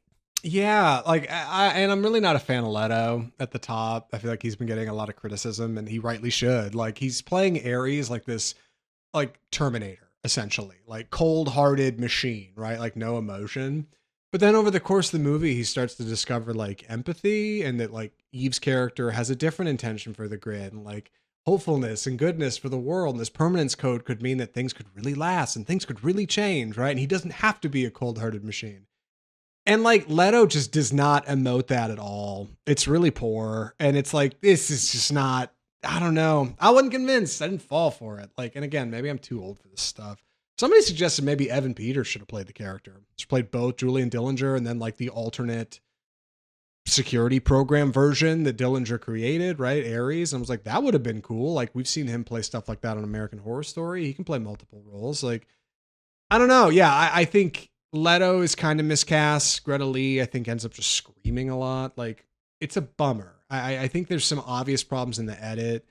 Yeah, like and I'm really not a fan of Leto at the top. I feel like he's been getting a lot of criticism, and he rightly should. Like he's playing Ares like this, like Terminator, essentially, like cold-hearted machine, right? Like no emotion. But then over the course of the movie, he starts to discover like empathy, and that like Eve's character has a different intention for the grid, and like hopefulness and goodness for the world. And this permanence code could mean that things could really last and things could really change, right? And he doesn't have to be a cold-hearted machine. And like Leto just does not emote that at all. It's really poor. And it's like, this is just not, I don't know. I wasn't convinced. I didn't fall for it. Like, and again, maybe I'm too old for this stuff. Somebody suggested maybe Evan Peters should have played the character. She played both Julian Dillinger and then like the alternate security program version that Dillinger created, right? Ares. And I was like, that would have been cool. Like we've seen him play stuff like that on American Horror Story. He can play multiple roles. Like, I don't know. Yeah, I think Leto is kind of miscast. Greta Lee, I think, ends up just screaming a lot. Like, it's a bummer. I think there's some obvious problems in the edit.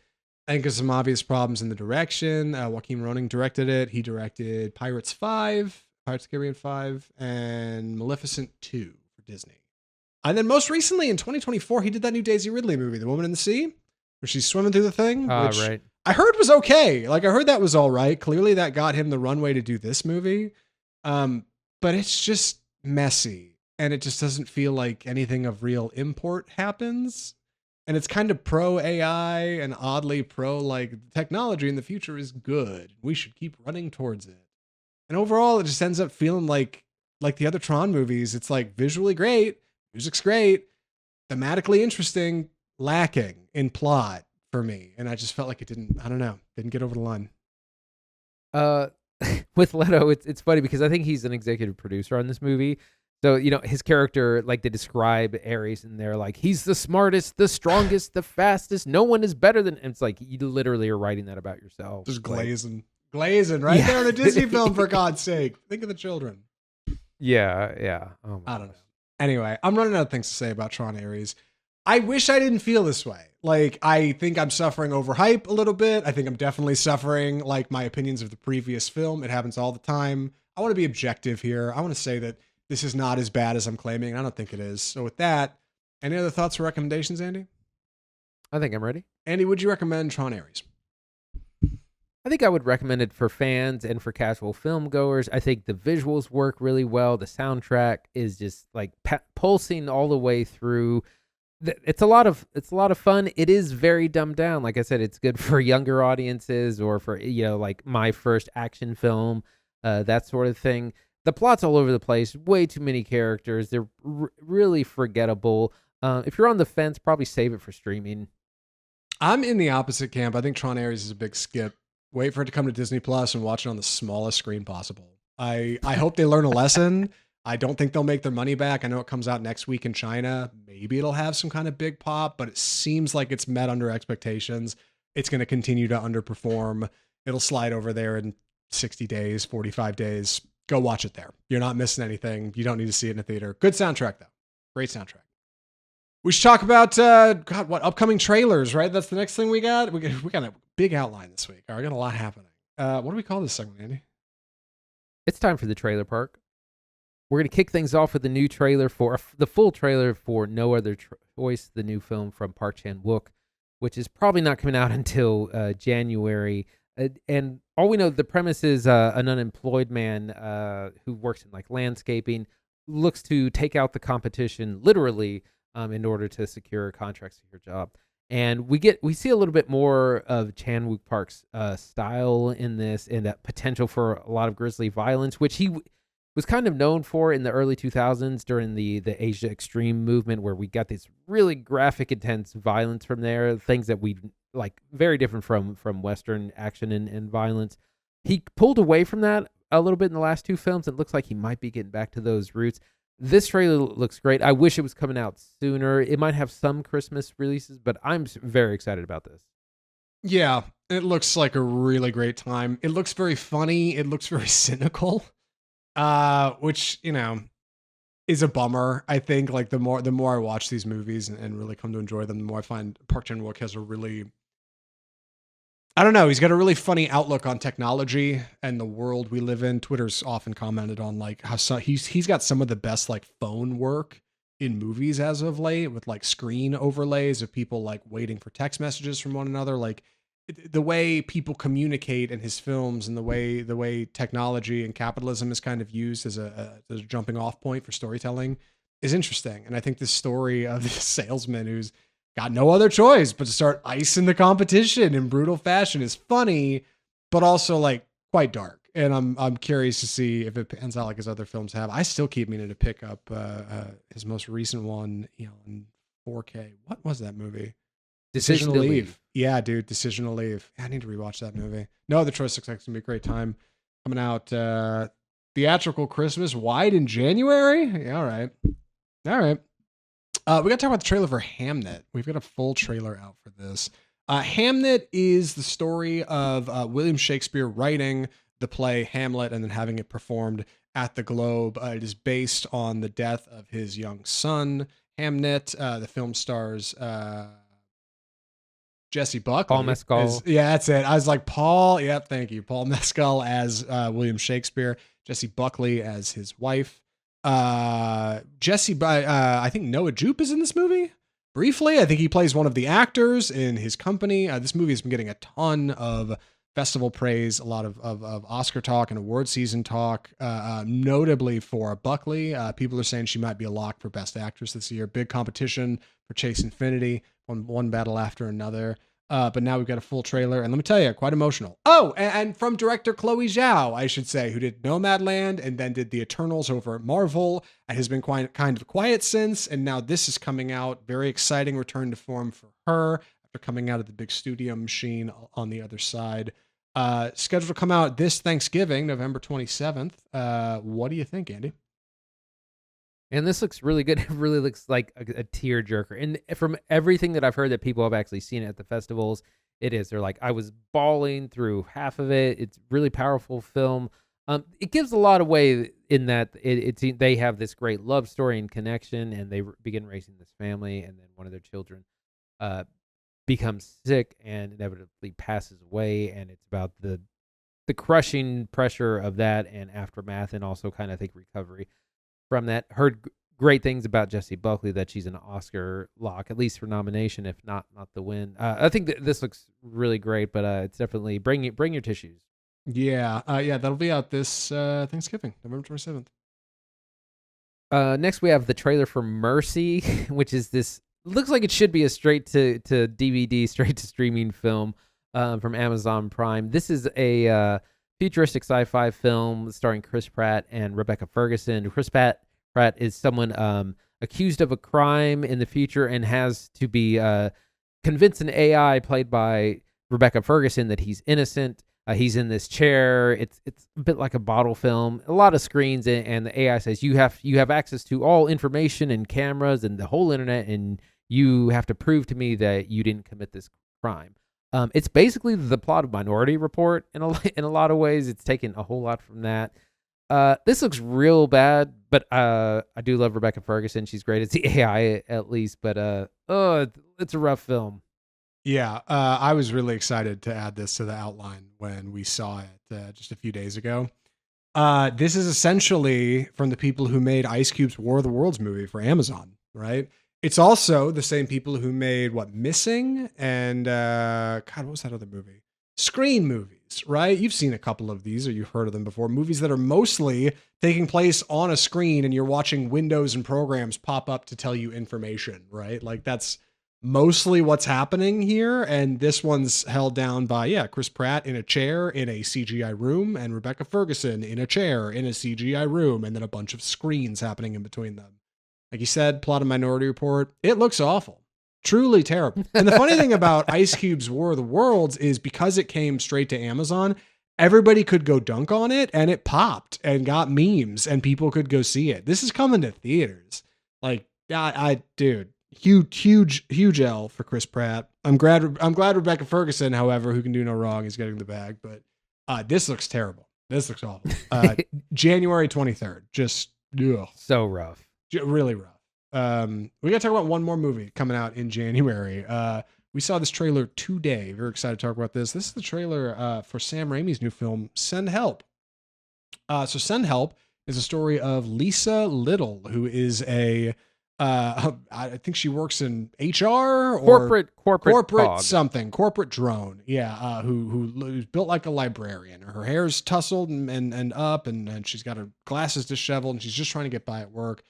I think there's some obvious problems in the direction. Joachim Rønning directed it. He directed Pirates of the Caribbean 5, and Maleficent 2 for Disney. And then most recently in 2024, he did that new Daisy Ridley movie, The Woman in the Sea, where she's swimming through the thing. Which Right. I heard was okay. Like, I heard that was all right. Clearly that got him the runway to do this movie. But it's just messy, and it just doesn't feel like anything of real import happens. And it's kind of pro AI and oddly pro like technology in the future is good. We should keep running towards it. And overall, it just ends up feeling like the other Tron movies. It's like visually great, music's great, thematically interesting, lacking in plot for me. And I just felt like it didn't get over the line. With Leto, it's funny because I think he's an executive producer on this movie. So, his character, like they describe Ares and they're like, he's the smartest, the strongest, the fastest. No one is better than, and it's like, you literally are writing that about yourself. Just glazing right there in a Disney film, for God's sake. Think of the children. Yeah. Oh I don't know. Anyway, I'm running out of things to say about Tron Ares. I wish I didn't feel this way. Like, I think I'm suffering overhype a little bit. I think I'm definitely suffering like my opinions of the previous film. It happens all the time. I want to be objective here. I want to say that this is not as bad as I'm claiming. I don't think it is. So with that, any other thoughts or recommendations, Andy? I think I'm ready. Andy, would you recommend Tron Ares? I think I would recommend it for fans and for casual film goers. I think the visuals work really well. The soundtrack is just like pulsing all the way through. It's a lot of fun. It is very dumbed down. Like I said, it's good for younger audiences or for like my first action film, that sort of thing. The plot's all over the place. Way too many characters. They're really forgettable. If you're on the fence, probably save it for streaming. I'm in the opposite camp. I think Tron Ares is a big skip. Wait for it to come to Disney Plus and watch it on the smallest screen possible. I hope they learn a lesson. I don't think they'll make their money back. I know it comes out next week in China. Maybe it'll have some kind of big pop, but it seems like it's met under expectations. It's going to continue to underperform. It'll slide over there in 60 days, 45 days. Go watch it there. You're not missing anything. You don't need to see it in a theater. Good soundtrack, though. Great soundtrack. We should talk about, upcoming trailers, right? That's the next thing we got. We got a big outline this week. All right, we got a lot happening. What do we call this segment, Andy? It's time for the trailer park. We're going to kick things off with the new trailer the full trailer for No Other Choice, the new film from Park Chan-wook, which is probably not coming out until January. And all we know, the premise is an unemployed man who works in like landscaping looks to take out the competition literally in order to secure contracts for your job. And we see a little bit more of Chan-wook Park's style in this, and that potential for a lot of grisly violence, which he was kind of known for in the early 2000s during the Asia Extreme movement, where we got this really graphic, intense violence from there, things that we like, very different from Western action and violence. He pulled away from that a little bit in the last two films. It looks like he might be getting back to those roots. This trailer looks great. I wish it was coming out sooner. It might have some Christmas releases, but I'm very excited about this. Yeah, it looks like a really great time. It looks very funny. It looks very cynical. Which, is a bummer. I think like the more I watch these movies and really come to enjoy them, the more I find Park Chan-wook has a really, I don't know, he's got a really funny outlook on technology and the world we live in. Twitter's often commented on like how he's got some of the best like phone work in movies as of late, with like screen overlays of people like waiting for text messages from one another. Like the way people communicate in his films, and the way technology and capitalism is kind of used as a jumping off point for storytelling is interesting. And I think this story of this salesman who's got no other choice but to start icing the competition in brutal fashion is funny, but also like quite dark. And I'm curious to see if it pans out like his other films have. I still keep meaning to pick up his most recent one, in 4K. What was that movie? Decision to Leave. Yeah, dude, Decision to Leave. I need to rewatch that movie. No other choice looks like it's gonna be a great time. Coming out theatrical Christmas wide in January. Yeah, all right. We got to talk about the trailer for Hamnet. We've got a full trailer out for this. Hamnet is the story of William Shakespeare writing the play Hamlet and then having it performed at the Globe. It is based on the death of his young son, Hamnet. The film stars Jesse Buckley. Paul Mescal. Yeah, that's it. I was like, Paul. Yep, thank you. Paul Mescal as William Shakespeare. Jesse Buckley as his wife. I think Noah Jupe is in this movie. Briefly, I think he plays one of the actors in his company. This movie has been getting a ton of festival praise, a lot of Oscar talk and award season talk, notably for Buckley. People are saying she might be a lock for Best Actress this year. Big competition for Chase Infiniti, one battle after another. But now we've got a full trailer, and let me tell you, quite emotional. Oh, and from director Chloe Zhao, I should say, who did Nomadland and then did The Eternals over at Marvel, and has been kind of quiet since, and now this is coming out. Very exciting return to form for her after coming out of the big studio machine on the other side. Scheduled to come out this Thanksgiving, November 27th. What do you think, Andy? And this looks really good. It really looks like a tearjerker. And from everything that I've heard that people have actually seen it at the festivals, it is. They're like, I was bawling through half of it. It's really powerful film. It gives a lot away in that they have this great love story and connection, and they begin raising this family, and then one of their children becomes sick and inevitably passes away, and it's about the crushing pressure of that and aftermath, and also kind of, I think, recovery from that. Heard great things about Jesse Buckley, that she's an Oscar lock, at least for nomination, if not the win. I think that this looks really great, but it's definitely bring your tissues. Yeah, that'll be out this Thanksgiving, November 27th. Next, we have the trailer for Mercy, which is this. Looks like it should be a straight to DVD, straight to streaming film from Amazon Prime. This is a futuristic sci-fi film starring Chris Pratt and Rebecca Ferguson. Chris Pratt is someone accused of a crime in the future and has to be convince an AI played by Rebecca Ferguson that he's innocent. He's in this chair. It's a bit like a bottle film. A lot of screens, and the AI says you have access to all information and cameras and the whole internet, and you have to prove to me that you didn't commit this crime. It's basically the plot of Minority Report in a lot of ways. It's taken a whole lot from that. This looks real bad, but I do love Rebecca Ferguson. She's great as the AI at least, but it's a rough film. Yeah, I was really excited to add this to the outline when we saw it just a few days ago. This is essentially from the people who made Ice Cube's War of the Worlds movie for Amazon, right? It's also the same people who made Missing and what was that other movie? Screen movies, right? You've seen a couple of these, or you've heard of them before. Movies that are mostly taking place on a screen, and you're watching windows and programs pop up to tell you information, right? Like that's mostly what's happening here. And this one's held down by, Chris Pratt in a chair in a CGI room, and Rebecca Ferguson in a chair in a CGI room, and then a bunch of screens happening in between them. Like you said, plot of Minority Report. It looks awful. Truly terrible. And the funny thing about Ice Cube's War of the Worlds is because it came straight to Amazon, everybody could go dunk on it, and it popped and got memes, and people could go see it. This is coming to theaters. Like, dude, huge L for Chris Pratt. I'm glad Rebecca Ferguson, however, who can do no wrong, is getting the bag. But this looks terrible. This looks awful. January 23rd. Just ugh. So rough. Really rough. We got to talk about one more movie coming out in January. We saw this trailer today. Very excited to talk about this. This is the trailer for Sam Raimi's new film, Send Help. So Send Help is a story of Lisa Little, who is I think she works in HR or corporate something, corporate drone. Yeah. Who's built like a librarian. Her hair's tousled and up, and she's got her glasses disheveled, and she's just trying to get by at work.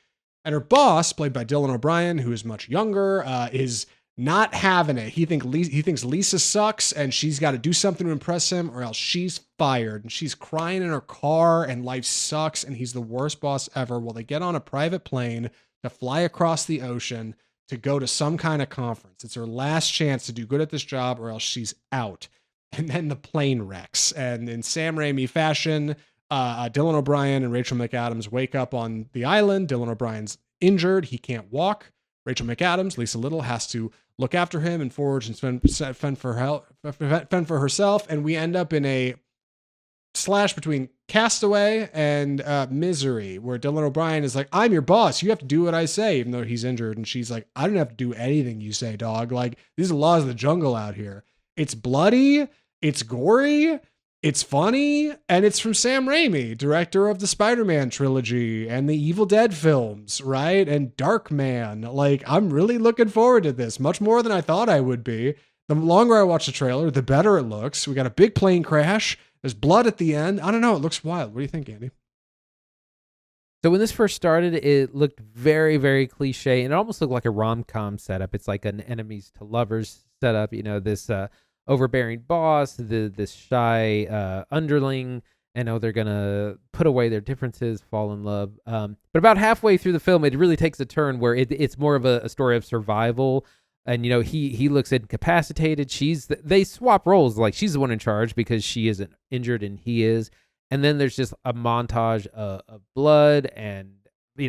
And her boss, played by Dylan O'Brien, who is much younger, is not having it. He thinks Lisa sucks, and she's got to do something to impress him, or else she's fired. And she's crying in her car, and life sucks, and he's the worst boss ever. Well, they get on a private plane to fly across the ocean to go to some kind of conference. It's her last chance to do good at this job, or else she's out. And then the plane wrecks. And in Sam Raimi fashion, Dylan O'Brien and Rachel McAdams wake up on the island. Dylan O'Brien's injured. He can't walk. Rachel McAdams, Lisa Little, has to look after him and forage and fend for herself. And we end up in a slash between Castaway and Misery, where Dylan O'Brien is like, I'm your boss. You have to do what I say, even though he's injured. And she's like, I don't have to do anything you say, dog. Like, these are laws of the jungle out here. It's bloody. It's gory. It's funny, and it's from Sam Raimi, director of the Spider-Man trilogy and the Evil Dead films, right? And Darkman. Like, I'm really looking forward to this, much more than I thought I would be. The longer I watch the trailer, the better it looks. We got a big plane crash. There's blood at the end. I don't know. It looks wild. What do you think, Andy? So when this first started, it looked very, very cliche, and it almost looked like a rom-com setup. It's like an enemies to lovers setup. This overbearing boss, this shy underling. They're gonna put away their differences, fall in love. But about halfway through the film, it really takes a turn where it's more of a story of survival. And he looks incapacitated. They swap roles. Like, she's the one in charge because she isn't injured and he is. And then there's just a montage of blood and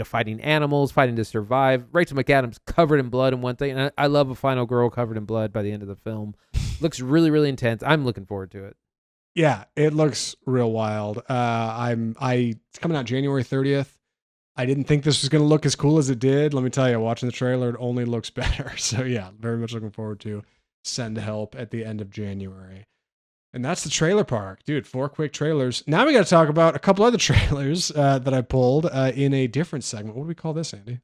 fighting animals, fighting to survive. Rachel McAdams covered in blood in one thing. And I love a final girl covered in blood by the end of the film. Looks really, really intense. I'm looking forward to it. Yeah, it looks real wild. It's coming out January 30th. I didn't think this was going to look as cool as it did. Let me tell you, watching the trailer, it only looks better. So yeah, very much looking forward to Send Help at the end of January. And that's the trailer park. Dude, 4 quick trailers. Now we got to talk about a couple other trailers that I pulled in a different segment. What do we call this, Andy?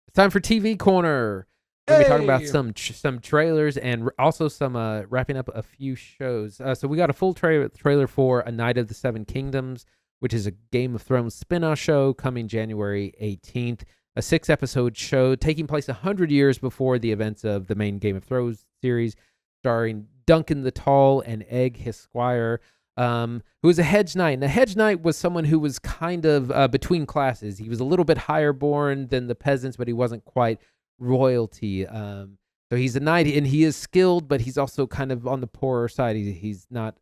It's time for TV Corner. We'll be talking about some trailers and also some wrapping up a few shows. So we got a full trailer for A Night of the Seven Kingdoms, which is a Game of Thrones spin-off show coming January 18th. A 6-episode show taking place 100 years before the events of the main Game of Thrones series, starring Duncan the Tall and Egg, his squire, who was a hedge knight. And a hedge knight was someone who was kind of between classes. He was a little bit higher born than the peasants, but he wasn't quite royalty. So he's a knight, and he is skilled, but he's also kind of on the poorer side. He's not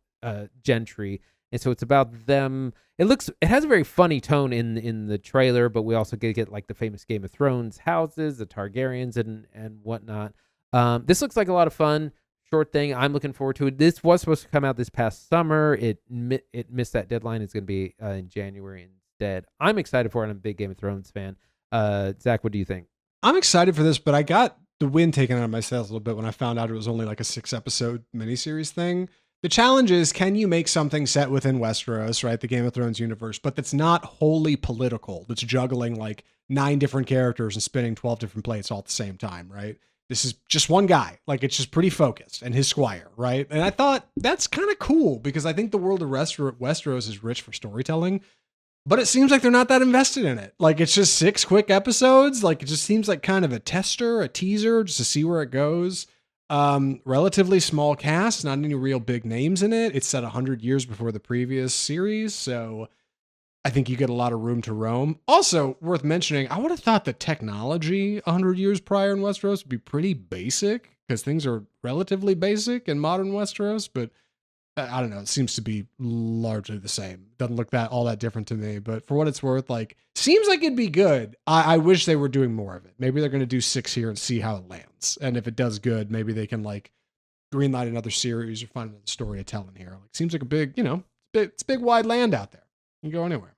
gentry. And so it's about them. It has a very funny tone in the trailer, but we also get like the famous Game of Thrones houses, the Targaryens and whatnot. This looks like a lot of fun. Short thing. I'm looking forward to it. This was supposed to come out this past summer. It missed that deadline. It's going to be in January instead. I'm excited for it. I'm a big Game of Thrones fan. Zach, what do you think? I'm excited for this, but I got the wind taken out of my sails a little bit when I found out it was only like a 6-episode miniseries thing. The challenge is, can you make something set within Westeros, right? The Game of Thrones universe, but that's not wholly political. That's juggling like 9 different characters and spinning 12 different plates all at the same time, right? This is just one guy. Like, it's just pretty focused, and his squire, right? And I thought that's kind of cool because I think the world of Westeros is rich for storytelling, but it seems like they're not that invested in it. Like, it's just 6 quick episodes. Like, it just seems like kind of a tester, a teaser, just to see where it goes. Relatively small cast, not any real big names in it. It's set 100 years before the previous series, so I think you get a lot of room to roam. Also, worth mentioning, I would have thought the technology 100 years prior in Westeros would be pretty basic, because things are relatively basic in modern Westeros, but I don't know, it seems to be largely the same. Doesn't look all that different to me, but for what it's worth, like, seems like it'd be good. I wish they were doing more of it. Maybe they're going to do 6 here and see how it lands. And if it does good, maybe they can like greenlight another series or find another story to tell in here. Like, seems like a big, it's big wide land out there. You can go anywhere.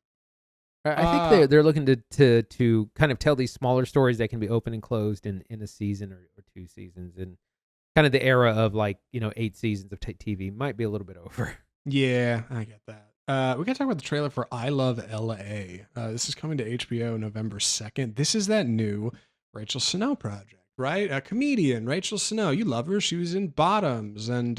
I think they're looking to kind of tell these smaller stories that can be open and closed in a season or 2 seasons, and kind of the era of 8 seasons of TV might be a little bit over. Yeah, I get that. We got to talk about the trailer for I Love L.A. This is coming to HBO November 2nd. This is that new Rachel Snow project, right? A comedian, Rachel Snow. You love her. She was in Bottoms, and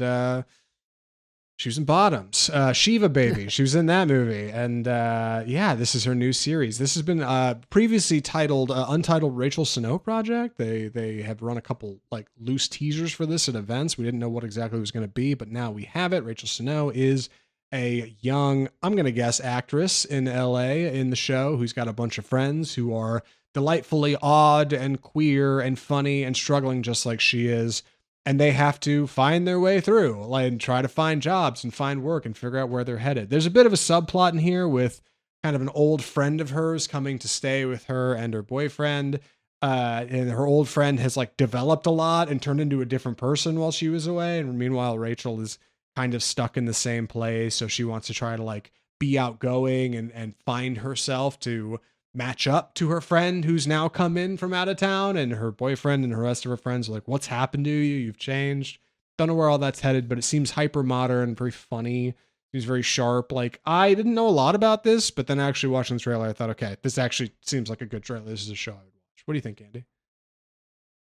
Shiva Baby. She was in that movie. And yeah, this is her new series. This has been previously titled Untitled Rachel Snow Project. They have run a couple loose teasers for this at events. We didn't know what exactly it was going to be, but now we have it. Rachel Snow is a young, I'm going to guess, actress in LA in the show who's got a bunch of friends who are delightfully odd and queer and funny and struggling just like she is. And they have to find their way through and try to find jobs and find work and figure out where they're headed. There's a bit of a subplot in here with kind of an old friend of hers coming to stay with her and her boyfriend. And her old friend has developed a lot and turned into a different person while she was away. And meanwhile, Rachel is kind of stuck in the same place. So she wants to try to be outgoing and find herself to match up to her friend who's now come in from out of town, and her boyfriend and the rest of her friends are like, what's happened to you? You've changed. Don't know where all that's headed, but it seems hyper modern, very funny. Seems very sharp. I didn't know a lot about this, but then actually watching the trailer, I thought, okay, this actually seems like a good trailer. This is a show I would watch. What do you think, Andy?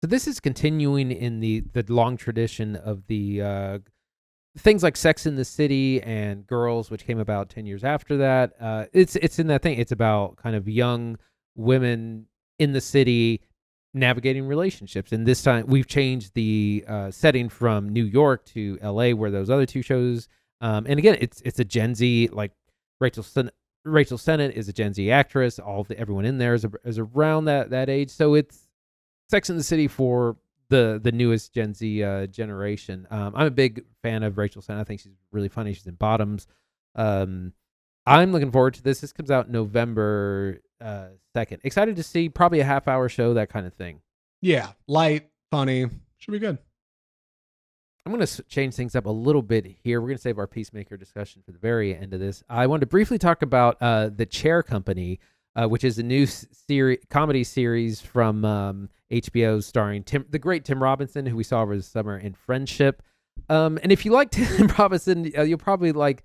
So this is continuing in the long tradition of the things like Sex in the City and Girls, which came about 10 years after that. It's in that thing. It's about kind of young women in the city navigating relationships. And this time we've changed the setting from New York to LA, where those other two shows. And again, it's a Gen Z, Rachel Sennett is a Gen Z actress. Everyone in there is around that age. So it's Sex in the City for the newest Gen Z generation. I'm a big fan of Rachel Sennett. I think she's really funny. She's in Bottoms. I'm looking forward to this. This comes out November 2nd. Excited to see, probably a half-hour show, that kind of thing. Yeah, light, funny. Should be good. I'm going to change things up a little bit here. We're going to save our Peacemaker discussion for the very end of this. I wanted to briefly talk about The Chair Company, which is a new comedy series from HBO starring the great Tim Robinson, who we saw over the summer in Friendship. And if you like Tim Robinson, you'll probably like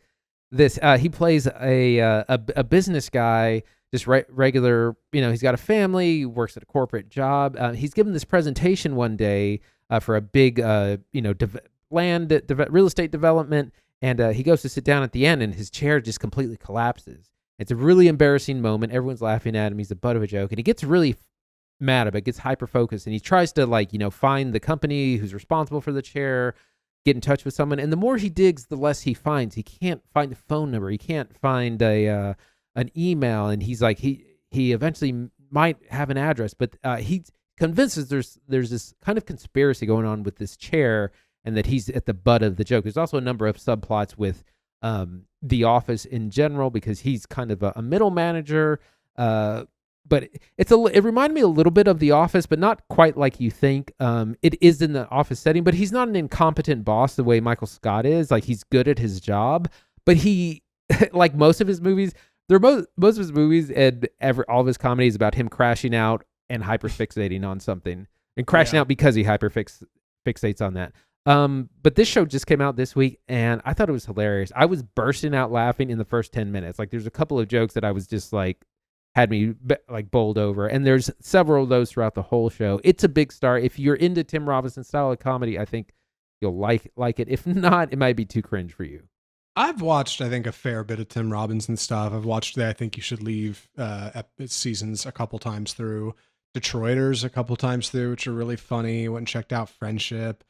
this. He plays a business guy, just regular, he's got a family, works at a corporate job. He's given this presentation one day for a big, real estate development. And he goes to sit down at the end, and his chair just completely collapses. It's a really embarrassing moment. Everyone's laughing at him. He's the butt of a joke. And he gets really mad about it, gets hyper-focused. And he tries to, find the company who's responsible for the chair, get in touch with someone. And the more he digs, the less he finds. He can't find a phone number. He can't find an email. And he's like, he eventually might have an address. But he convinces there's this kind of conspiracy going on with this chair, and that he's at the butt of the joke. There's also a number of subplots with The Office in general, because he's kind of a middle manager. But it reminded me a little bit of The Office, but not quite like you think. It is in the office setting, but he's not an incompetent boss the way Michael Scott is. He's good at his job, but he, like most of his movies, most of his movies and all of his comedy is about him crashing out and hyperfixating on something, and crashing out because he fixates on that. But this show just came out this week, and I thought it was hilarious. I was bursting out laughing in the first 10 minutes. There's a couple of jokes that I was just had me bowled over, and there's several of those throughout the whole show. It's a big star. If you're into Tim Robinson style of comedy, I think you'll like it. If not, it might be too cringe for you. I've watched, I think, a fair bit of Tim Robinson stuff. I've watched I Think You Should Leave seasons a couple times through. Detroiters a couple times through, which are really funny. Went and checked out Friendship.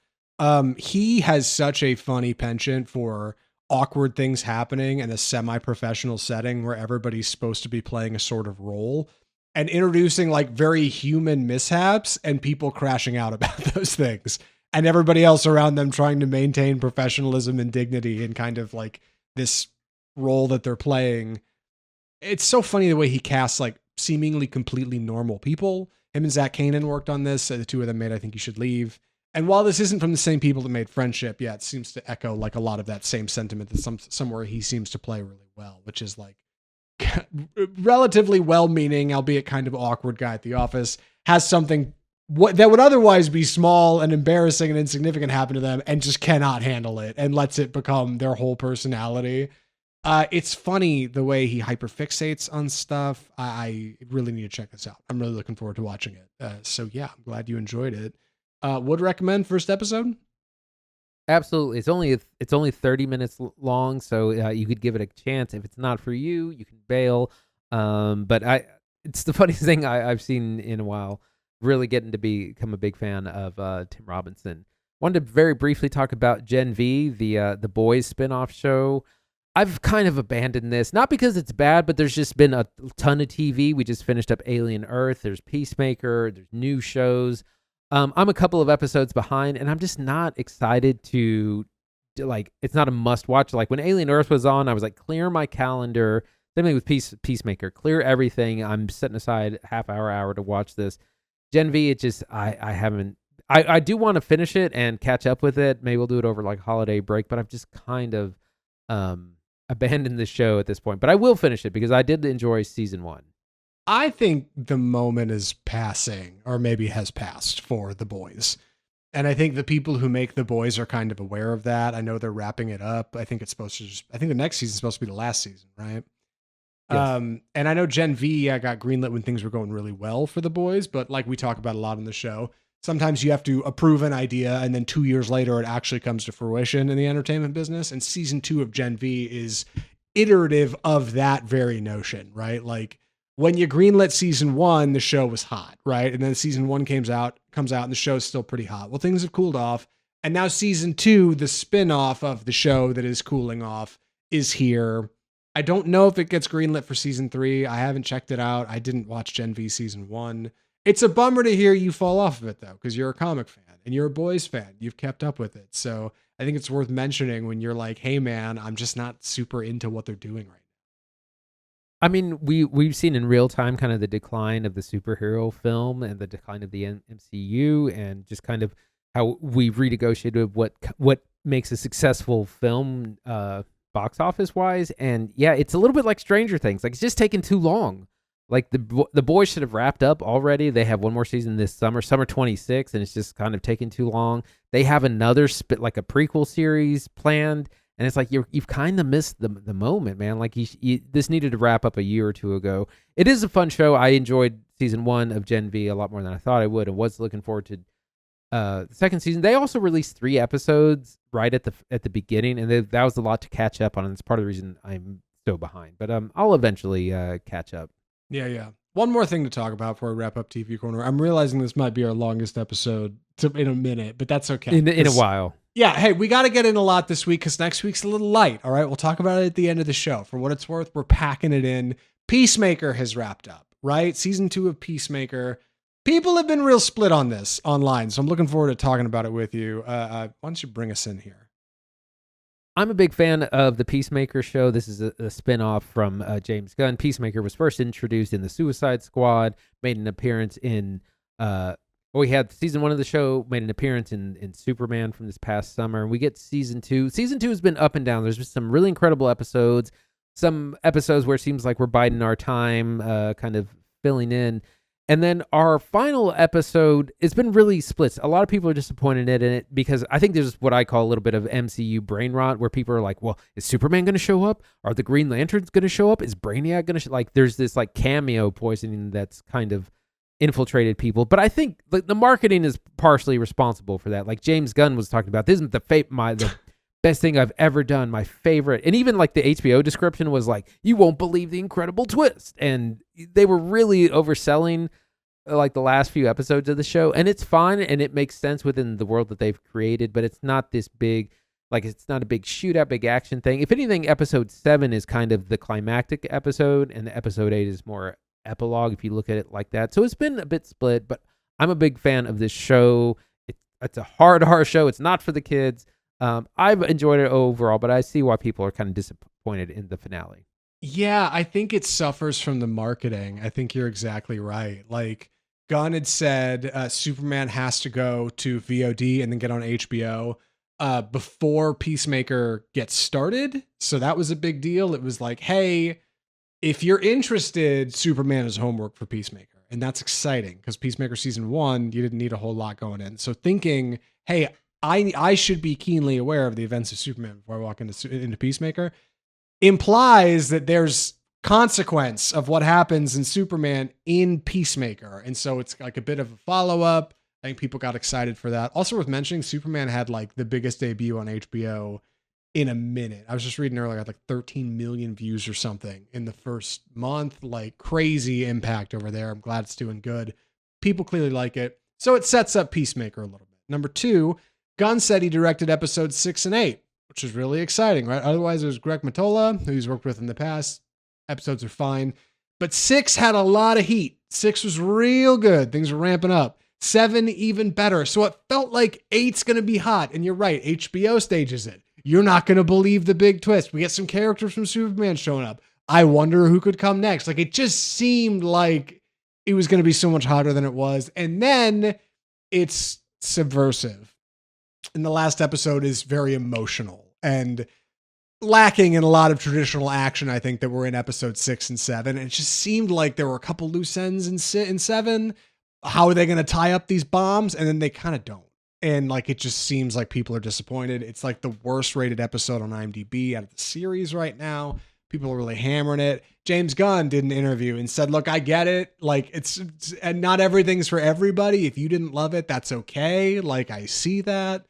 He has such a funny penchant for awkward things happening in a semi-professional setting where everybody's supposed to be playing a sort of role, and introducing very human mishaps and people crashing out about those things, and everybody else around them trying to maintain professionalism and dignity in kind of this role that they're playing. It's so funny the way he casts seemingly completely normal people. Him and Zach Kanan worked on this. The two of them made I Think You Should Leave. And while this isn't from the same people that made Friendship, it seems to echo a lot of that same sentiment that somewhere he seems to play really well, which is relatively well-meaning, albeit kind of awkward guy at the office, has something that would otherwise be small and embarrassing and insignificant happen to them and just cannot handle it and lets it become their whole personality. It's funny the way he hyperfixates on stuff. I really need to check this out. I'm really looking forward to watching it. So yeah, I'm glad you enjoyed it. Would recommend first episode? Absolutely. It's only 30 minutes long, so you could give it a chance. If it's not for you, you can bail. But it's the funniest thing I've seen in a while. Really getting to become a big fan of Tim Robinson. Wanted to very briefly talk about Gen V, the Boys spinoff show. I've kind of abandoned this, not because it's bad, but there's just been a ton of TV. We just finished up Alien Earth. There's Peacemaker. There's new shows. I'm a couple of episodes behind, and I'm just not excited to like. It's not a must watch. Like when Alien Earth was on, I was like, clear my calendar. Same thing with Peacemaker. Clear everything. I'm setting aside hour to watch this. Gen V, it just I haven't. I do want to finish it and catch up with it. Maybe we'll do it over like holiday break, but I've just kind of abandoned the show at this point. But I will finish it because I did enjoy season 1. I think the moment is passing, or maybe has passed for The Boys. And I think the people who make The Boys are kind of aware of that. I know they're wrapping it up. I think the next season is supposed to be the last season, right? Yes. And I know Gen V got greenlit when things were going really well for The Boys, but like we talk about a lot in the show, sometimes you have to approve an idea and then 2 years later it actually comes to fruition in the entertainment business. And season 2 of Gen V is iterative of that very notion, right? Like when you greenlit season 1, the show was hot, right? And then season 1 comes out and the show's still pretty hot. Well, things have cooled off. And now season 2, the spin-off of the show that is cooling off, is here. I don't know if it gets greenlit for season 3. I haven't checked it out. I didn't watch Gen V season 1. It's a bummer to hear you fall off of it, though, because you're a comic fan and you're a Boys fan. You've kept up with it. So I think it's worth mentioning when you're like, hey, man, I'm just not super into what they're doing right now. I mean, we've seen in real time kind of the decline of the superhero film and the decline of the MCU and just kind of how we've renegotiated what makes a successful film box office wise. And yeah, it's a little bit like Stranger Things. Like it's just taking too long. Like the Boys should have wrapped up already. They have one more season this summer 26, and it's just kind of taking too long. They have another like a prequel series planned, and it's like you've kind of missed the moment, man. Like this needed to wrap up a year or two ago. It is a fun show. I enjoyed season 1 of Gen V a lot more than I thought I would, and was looking forward to the second season. They also released 3 episodes right at the beginning, and that was a lot to catch up on, and it's part of the reason I'm so behind. But I'll eventually catch up. Yeah. One more thing to talk about before we wrap up TV Corner. I'm realizing this might be our longest episode in a minute, but that's okay. In a while. Yeah, hey, we got to get in a lot this week because next week's a little light, all right? We'll talk about it at the end of the show. For what it's worth, we're packing it in. Peacemaker has wrapped up, right? Season 2 of Peacemaker. People have been real split on this online, so I'm looking forward to talking about it with you. Why don't you bring us in here? I'm a big fan of the Peacemaker show. This is a spin-off from James Gunn. Peacemaker was first introduced in the Suicide Squad, made an appearance in... we had season 1 of the show, made an appearance in Superman from this past summer, and we get season 2. Season 2 has been up and down. There's been some really incredible episodes, some episodes where it seems like we're biding our time, kind of filling in. And then our final episode, it's been really split. A lot of people are disappointed in it because I think there's what I call a little bit of MCU brain rot where people are like, well, is Superman going to show up? Are the Green Lanterns going to show up? Is Brainiac going to like, there's this like cameo poisoning that's kind of infiltrated people. But I think the marketing is partially responsible for that. Like James Gunn was talking about, this isn't the best thing I've ever done, my favorite. And even like the HBO description was like, you won't believe the incredible twist. And they were really overselling like the last few episodes of the show. And it's fine and it makes sense within the world that they've created, but it's not this big, like it's not a big shootout, big action thing. If anything, episode 7 is kind of the climactic episode and the episode 8 is more epilogue if you look at it like that. So it's been a bit split, but I'm a big fan of this show. It's a hard show. It's not for the kids. I've enjoyed it overall, but I see why people are kind of disappointed in the finale. Yeah, I think it suffers from the marketing. I think you're exactly right. Like Gunn had said, Superman has to go to VOD and then get on HBO before Peacemaker gets started. So that was a big deal. It was like, hey, if you're interested, Superman is homework for Peacemaker. And that's exciting because Peacemaker season 1, you didn't need a whole lot going in. So thinking, hey, I should be keenly aware of the events of Superman before I walk into Peacemaker implies that there's consequence of what happens in Superman in Peacemaker. And so it's like a bit of a follow-up. I think people got excited for that. Also worth mentioning, Superman had like the biggest debut on HBO in a minute. I was just reading earlier, had like 13 million views or something in the first month. Like crazy impact over there. I'm glad it's doing good. People clearly like it. So it sets up Peacemaker a little bit. Number 2, Gunn said he directed episodes 6 and 8, which is really exciting, right? Otherwise, there's Greg Mottola, who he's worked with in the past. Episodes are fine. But 6 had a lot of heat. 6 was real good. Things were ramping up. 7 even better. So it felt like 8's going to be hot. And you're right, HBO stages it. You're not going to believe the big twist. We get some characters from Superman showing up. I wonder who could come next. Like, it just seemed like it was going to be so much hotter than it was. And then it's subversive. And the last episode is very emotional and lacking in a lot of traditional action, I think, that were in episode 6 and 7. And it just seemed like there were a couple loose ends in 7. How are they going to tie up these bombs? And then they kind of don't. And like, it just seems like people are disappointed. It's like the worst rated episode on IMDb out of the series right now. People are really hammering it. James Gunn did an interview and said, look, I get it. Like it's and not everything's for everybody. If you didn't love it, that's okay. Like I see that.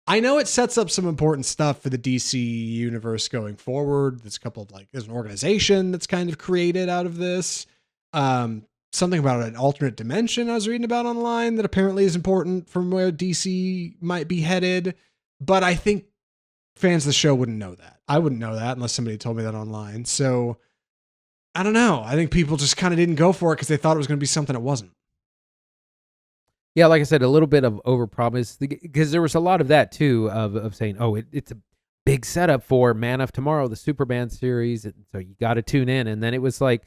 I know it sets up some important stuff for the DC universe going forward. There's a couple of there's an organization that's kind of created out of this. Something about an alternate dimension I was reading about online that apparently is important from where DC might be headed. But I think fans of the show wouldn't know that. I wouldn't know that unless somebody told me that online. So I don't know. I think people just kind of didn't go for it because they thought it was going to be something it wasn't. Yeah, like I said, a little bit of overpromise because there was a lot of that too of saying, oh, it's a big setup for Man of Tomorrow, the Superman series, and so you got to tune in. And then it was like,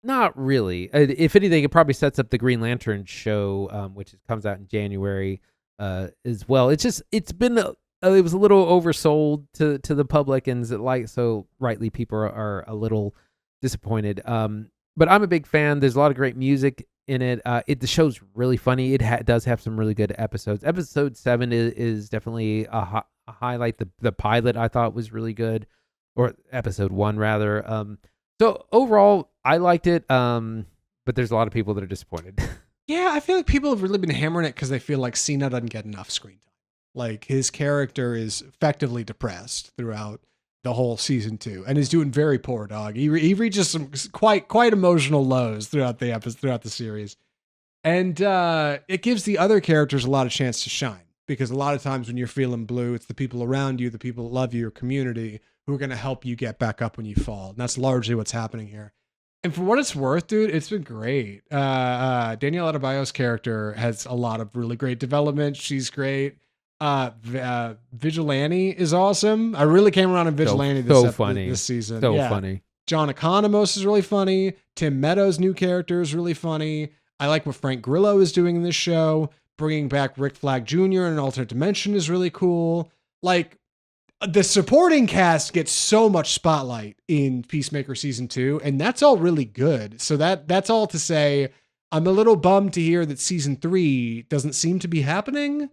not really. If anything, it probably sets up the Green Lantern show, which comes out in January as well. It was a little oversold to the public, and so rightly people are a little disappointed. But I'm a big fan. There's a lot of great music in it. The show's really funny. It does have some really good episodes. Episode 7 is definitely a highlight. The pilot I thought was really good, or episode 1 rather. So overall, I liked it. But there's a lot of people that are disappointed. Yeah, I feel like people have really been hammering it because they feel like Cena doesn't get enough screen time. Like his character is effectively depressed throughout the whole season 2, and is doing very poor, dog. He reaches some quite emotional lows throughout the series, and it gives the other characters a lot of chance to shine, because a lot of times when you're feeling blue, it's the people around you, the people that love you, your community, who are going to help you get back up when you fall. And that's largely what's happening here. And for what it's worth, dude, it's been great. Danielle Adebayo's character has a lot of really great development. She's great. Vigilante is awesome. I really came around on Vigilante this season. So funny. John Economos is really funny. Tim Meadows' new character is really funny. I like what Frank Grillo is doing in this show. Bringing back Rick Flag Jr. in an alternate dimension is really cool. Like, the supporting cast gets so much spotlight in Peacemaker season 2, and that's all really good. So that's all to say, I'm a little bummed to hear that season 3 doesn't seem to be happening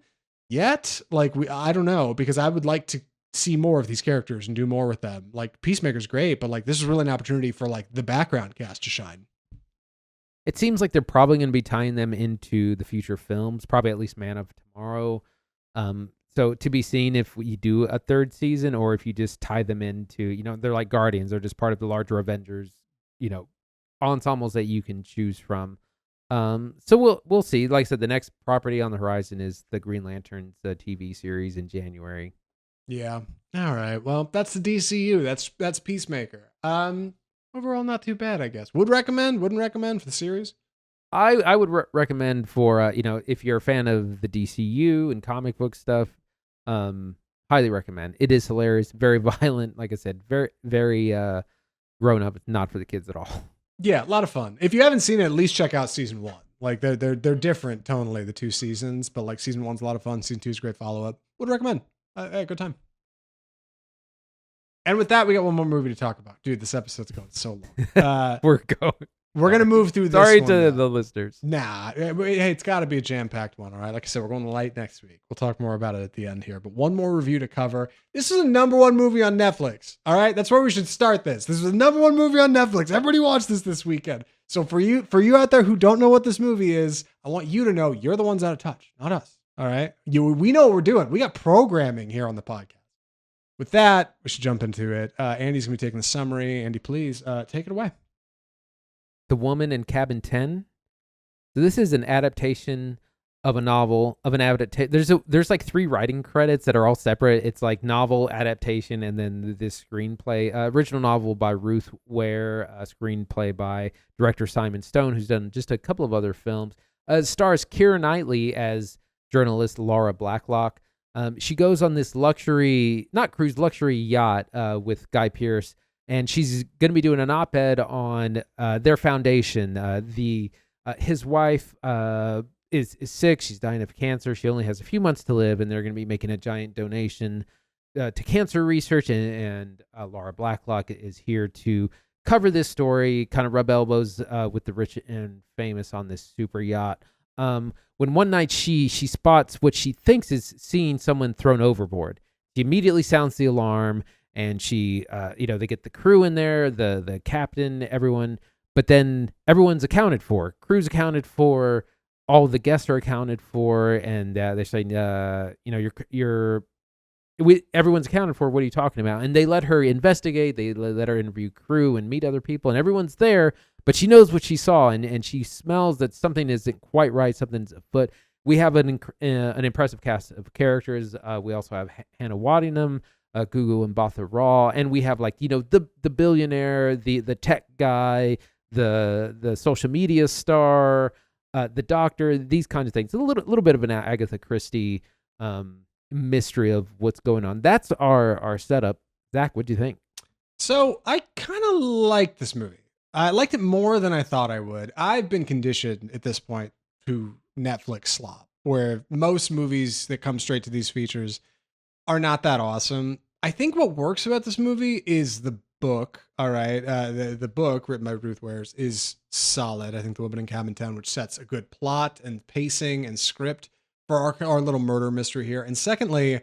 yet. Like, I don't know, because I would like to see more of these characters and do more with them. Like, Peacemaker's great, but like, this is really an opportunity for like the background cast to shine. It seems like they're probably going to be tying them into the future films, probably at least Man of Tomorrow. So to be seen if you do a third season, or if you just tie them into, they're like Guardians. They're just part of the larger Avengers, ensembles that you can choose from. So we'll see. Like I said, the next property on the horizon is the Green Lanterns TV series in January. Yeah. All right. Well, that's the DCU. That's Peacemaker. Overall, not too bad, I guess. Wouldn't recommend for the series. I would recommend for if you're a fan of the DCU and comic book stuff, highly recommend. It is hilarious, very violent. Like I said, very very grown up. It's not for the kids at all. Yeah, a lot of fun. If you haven't seen it, at least check out season 1. Like they're different tonally, the 2 seasons, but like season 1's a lot of fun. Season 2 is a great follow up. Would recommend. Good time. And with that, we got one more movie to talk about. Dude, this episode's going so long. We're going. We're going to move through this Sorry one, to though. the listeners. Nah, hey, it's got to be a jam-packed one, all right? Like I said, we're going light next week. We'll talk more about it at the end here. But one more review to cover. This is the number one movie on Netflix, all right? That's where we should start this. This is the number one movie on Netflix. Everybody watch this weekend. So for you out there who don't know what this movie is, I want you to know you're the ones out of touch, not us, all right? We know what we're doing. We got programming here on the podcast. With that, we should jump into it. Andy's going to be taking the summary. Andy, please take it away. The Woman in Cabin 10. So this is an adaptation of a novel, of an adaptation. There's like 3 writing credits that are all separate. It's like novel, adaptation, and then this screenplay. Original novel by Ruth Ware, screenplay by director Simon Stone, who's done just a couple of other films. Stars Kiera Knightley as journalist Laura Blacklock. She goes on this luxury yacht with Guy Pearce, and she's going to be doing an op-ed on their foundation. His wife is sick. She's dying of cancer. She only has a few months to live, and they're going to be making a giant donation to cancer research. And Laura Blacklock is here to cover this story, kind of rub elbows with the rich and famous on this super yacht. When one night she spots what she thinks is seeing someone thrown overboard. She immediately sounds the alarm, and she, they get the crew in there, the captain, everyone, but then everyone's accounted for. Crew's accounted for, all the guests are accounted for, and they say, everyone's accounted for. What are you talking about? And they let her investigate. They let her interview crew and meet other people, and everyone's there. But she knows what she saw, and she smells that something isn't quite right. Something's afoot. We have an impressive cast of characters. We also have Hannah Waddingham, Gugu and Botha Raw, and we have the billionaire, the tech guy, the social media star, the doctor. These kinds of things. A little bit of an Agatha Christie mystery of what's going on. That's our setup. Zach, what do you think? So I kind of like this movie. I liked it more than I thought I would. I've been conditioned at this point to Netflix slop, where most movies that come straight to these features are not that awesome. I think what works about this movie is the book. All right. The book written by Ruth Ware is solid. I think The Woman in Cabin 10, which sets a good plot and pacing and script for our little murder mystery here. And secondly,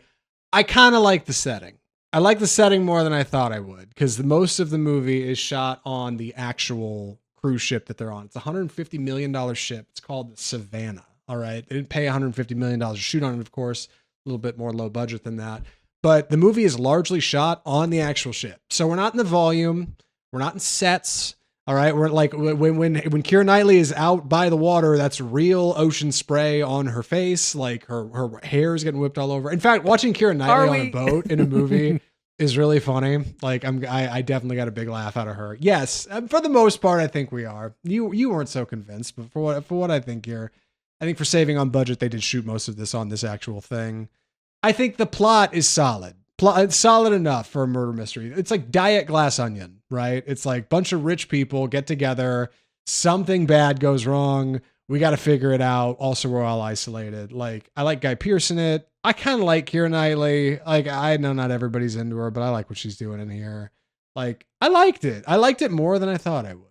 I kind of like the setting. I like the setting more than I thought I would, because most of the movie is shot on the actual cruise ship that they're on. It's a $150 million ship. It's called the Savannah. All right. They didn't pay $150 million to shoot on it, of course, a little bit more low budget than that. But the movie is largely shot on the actual ship. So we're not in the volume. We're not in sets. All right. We're like when Kiera Knightley is out by the water, that's real ocean spray on her face. Like her hair is getting whipped all over. In fact, watching Kiera Knightley on a boat in a movie is really funny. Like I definitely got a big laugh out of her. Yes. For the most part, I think we are. You weren't so convinced, but for what I think here, I think for saving on budget, they did shoot most of this on this actual thing. I think the plot is solid. It's solid enough for a murder mystery. It's like Diet Glass Onion, right? It's like bunch of rich people get together. Something bad goes wrong. We got to figure it out. Also, we're all isolated. Like, I like Guy Pearce in it. I kind of like Kiera Knightley. Like, I know not everybody's into her, but I like what she's doing in here. Like, I liked it. I liked it more than I thought I would.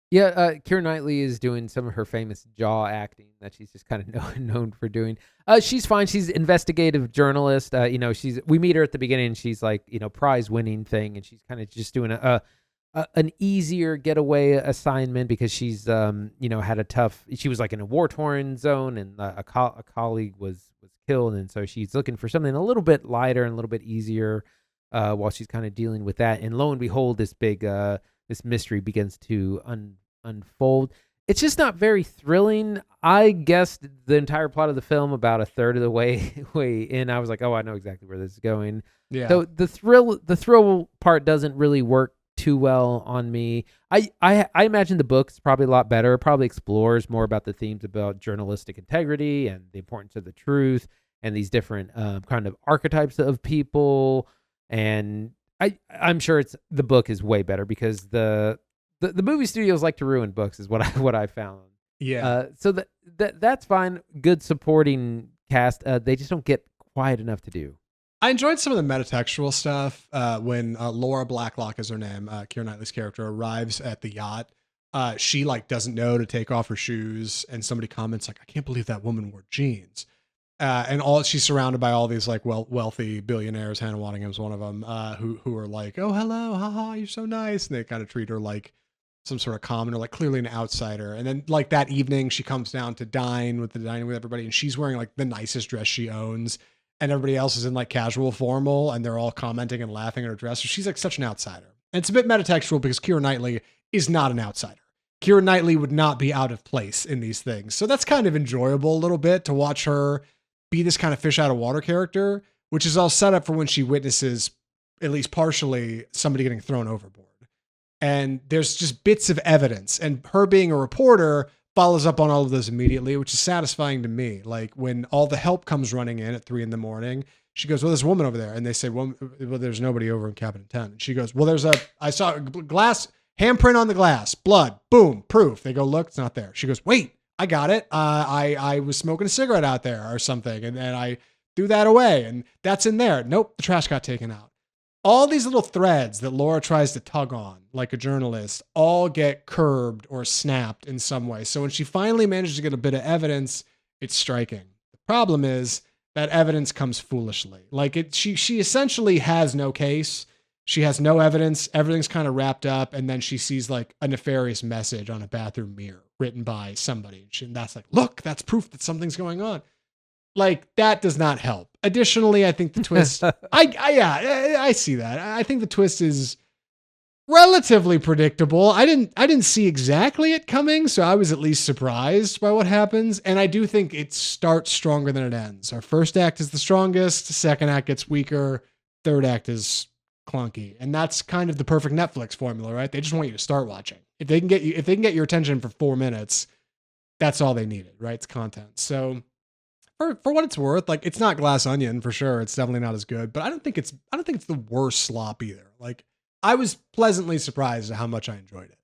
Yeah, Kiera Knightley is doing some of her famous jaw acting that she's just kind of known for doing. She's fine. She's an investigative journalist. We meet her at the beginning, and she's like, prize-winning thing, and she's kind of just doing an easier getaway assignment because she's, had a tough. She was like in a war-torn zone, and a colleague was killed, and so she's looking for something a little bit lighter and a little bit easier while she's kind of dealing with that. And lo and behold, this big this mystery begins to unfold. It's just not very thrilling. I guessed the entire plot of the film about a third of the way in. I was like, oh, I know exactly where this is going. Yeah. So the thrill part doesn't really work too well on me. I imagine the book's probably a lot better. It probably explores more about the themes about journalistic integrity and the importance of the truth and these different kind of archetypes of people. And I'm sure the book is way better because the movie studios like to ruin books is what I found. Yeah. So that's fine. Good supporting cast. They just don't get quite enough to do. I enjoyed some of the metatextual stuff when Laura Blacklock is her name, Kiera Knightley's character, arrives at the yacht. She like doesn't know to take off her shoes, and somebody comments like, "I can't believe that woman wore jeans." And all she's surrounded by all these like wealthy billionaires. Hannah Waddingham's one of them, who are like, "Oh, hello, haha, you're so nice," and they kind of treat her like some sort of commoner, like clearly an outsider. And then like that evening, she comes down to dining with everybody, and she's wearing like the nicest dress she owns, and everybody else is in like casual formal, and they're all commenting and laughing at her dress. So she's like such an outsider. And it's a bit metatextual because Kiera Knightley is not an outsider. Kiera Knightley would not be out of place in these things. So that's kind of enjoyable a little bit to watch her be this kind of fish out of water character, which is all set up for when she witnesses, at least partially, somebody getting thrown overboard. And there's just bits of evidence, and her being a reporter follows up on all of those immediately, which is satisfying to me. Like when all the help comes running in at 3 a.m, she goes, "Well, there's a woman over there." And they say, well, there's nobody over in cabin 10. And she goes, "Well, I saw a glass handprint on the glass, blood, boom, proof." They go, "Look, it's not there." She goes, "Wait, I got it. I was smoking a cigarette out there or something. And then I threw that away, and that's in there." "Nope, the trash got taken out." All these little threads that Laura tries to tug on, like a journalist, all get curbed or snapped in some way. So when she finally manages to get a bit of evidence, it's striking. The problem is that evidence comes foolishly. Like she essentially has no case. She has no evidence. Everything's kind of wrapped up. And then she sees like a nefarious message on a bathroom mirror written by somebody. And that's like, "Look, that's proof that something's going on." Like that does not help. Additionally, I think the twist, I see that. I think the twist is relatively predictable. I didn't see exactly it coming, so I was at least surprised by what happens. And I do think it starts stronger than it ends. Our first act is the strongest. Second act gets weaker. Third act is clunky. And that's kind of the perfect Netflix formula, right? They just want you to start watching. If they can get your attention for 4 minutes, that's all they needed, right? It's content. So for what it's worth, like it's not Glass Onion for sure. It's definitely not as good, but I don't think it's the worst slop either. Like I was pleasantly surprised at how much I enjoyed it.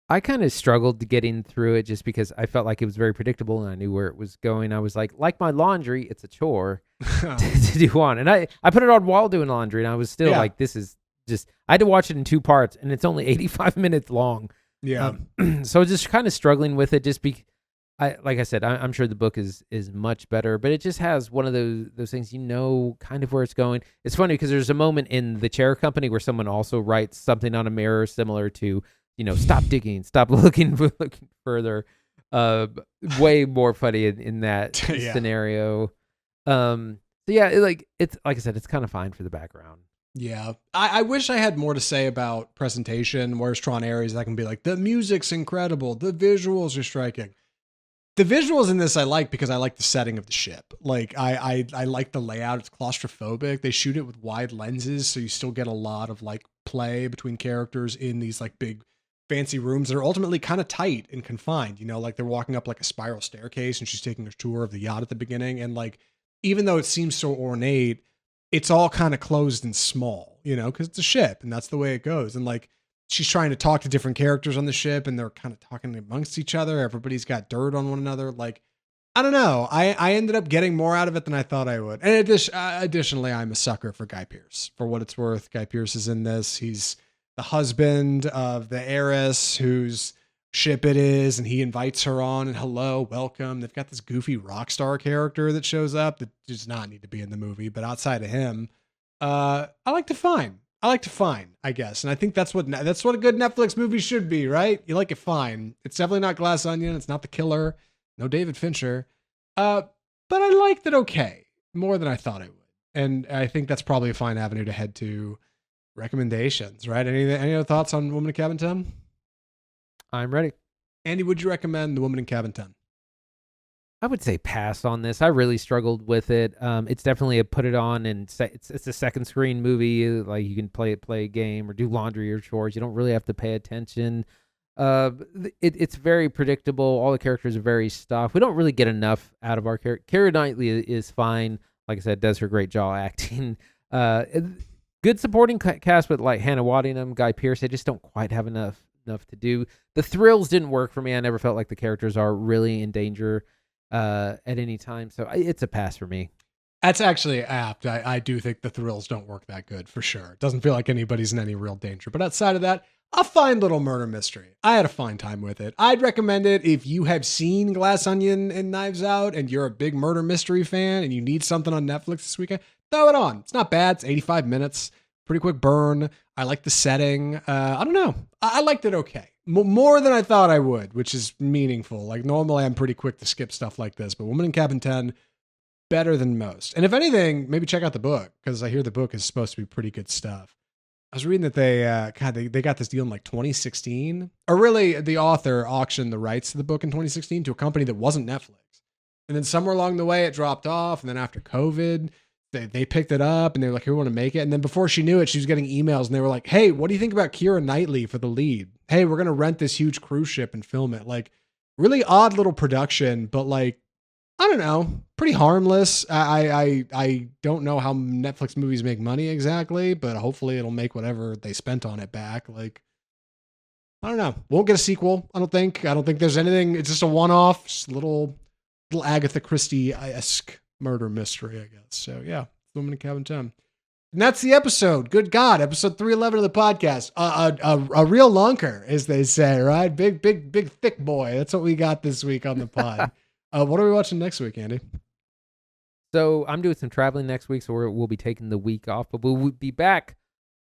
I kind of struggled to getting through it just because I felt like it was very predictable and I knew where it was going. I was like my laundry, it's a chore to do on. And I put it on while doing laundry, and I was still like, this is just, I had to watch it in 2 parts, and it's only 85 minutes long. Yeah. So I was just kind of struggling with it just because, like I said, I'm sure the book is much better, but it just has one of those things, kind of where it's going. It's funny because there's a moment in The Chair Company where someone also writes something on a mirror similar to, stop digging, stop looking further. Way more funny in that scenario. So yeah, it's like I said, it's kind of fine for the background. Yeah. I wish I had more to say about presentation. Whereas Tron Ares, I can be like, the music's incredible, the visuals are striking. The visuals in this I like because I like the setting of the ship. Like I like the layout. It's claustrophobic. They shoot it with wide lenses, so you still get a lot of like play between characters in these like big fancy rooms that are ultimately kind of tight and confined. Like they're walking up like a spiral staircase, and she's taking a tour of the yacht at the beginning. And like, even though it seems so ornate, it's all kind of closed and small, because it's a ship and that's the way it goes. And like, she's trying to talk to different characters on the ship, and they're kind of talking amongst each other. Everybody's got dirt on one another. Like, I don't know. I ended up getting more out of it than I thought I would. And additionally, I'm a sucker for Guy Pearce. For what it's worth, Guy Pearce is in this. He's the husband of the heiress whose ship it is, and he invites her on, and hello, welcome. They've got this goofy rock star character that shows up that does not need to be in the movie, but outside of him, I like to find, I guess. And I think that's what a good Netflix movie should be, right? You like it fine. It's definitely not Glass Onion. It's not The Killer. No David Fincher. But I liked it okay. More than I thought I would. And I think that's probably a fine avenue to head to recommendations, right? Any other thoughts on Woman in Cabin 10? I'm ready. Andy, would you recommend The Woman in Cabin 10? I would say pass on this. I really struggled with it. It's definitely a put it on, and it's a second screen movie. Like you can play a game or do laundry or chores. You don't really have to pay attention. It's very predictable. All the characters are very stuffed. We don't really get enough out of our character. Kiera Knightley is fine. Like I said, does her great jaw acting. Good supporting cast with like Hannah Waddingham, Guy Pearce. They just don't quite have enough to do. The thrills didn't work for me. I never felt like the characters are really in danger at any time. So it's a pass for me. That's actually apt. I do think the thrills don't work that good for sure. It doesn't feel like anybody's in any real danger. But outside of that, a fine little murder mystery. I had a fine time with it. I'd recommend it if you have seen Glass Onion and Knives Out and you're a big murder mystery fan and you need something on Netflix this weekend. Throw it on. It's not bad. It's 85 minutes. Pretty quick burn. I like the setting. I don't know. I liked it okay. More than I thought I would, which is meaningful. Like normally I'm pretty quick to skip stuff like this, but Woman in Cabin 10, better than most. And if anything, maybe check out the book because I hear the book is supposed to be pretty good stuff. I was reading that they got this deal in like 2016, or really the author auctioned the rights to the book in 2016 to a company that wasn't Netflix. And then somewhere along the way it dropped off. And then after COVID, they picked it up and they were like, "Here, we want to make it." And then before she knew it, she was getting emails and they were like, "Hey, what do you think about Kiera Knightley for the lead? Hey, we're going to rent this huge cruise ship and film it." Like really odd little production, but like, I don't know, pretty harmless. I don't know how Netflix movies make money exactly, but hopefully it'll make whatever they spent on it back. Like, I don't know. Won't get a sequel, I don't think. I don't think there's anything. It's just a one-off, just little Agatha Christie-esque murder mystery, I guess. So yeah, Woman in Cabin 10. And that's the episode. Good God, episode 311 of the podcast. A real lunker, as they say, right? Big, thick boy. That's what we got this week on the pod. What are we watching next week, Andy? So I'm doing some traveling next week, so we'll be taking the week off, but we'll be back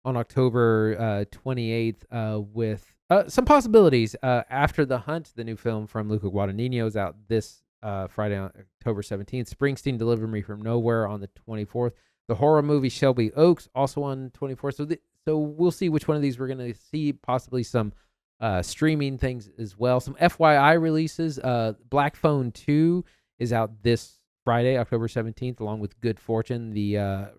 on October 28th with some possibilities. After the Hunt, the new film from Luca Guadagnino is out this Friday, on October 17th. Springsteen Delivered Me From Nowhere on the 24th. The horror movie Shelby Oaks also on 24th. So we'll see which one of these we're going to see. Possibly some streaming things as well. Some FYI releases. Black Phone 2 is out this Friday, October 17th, along with Good Fortune, the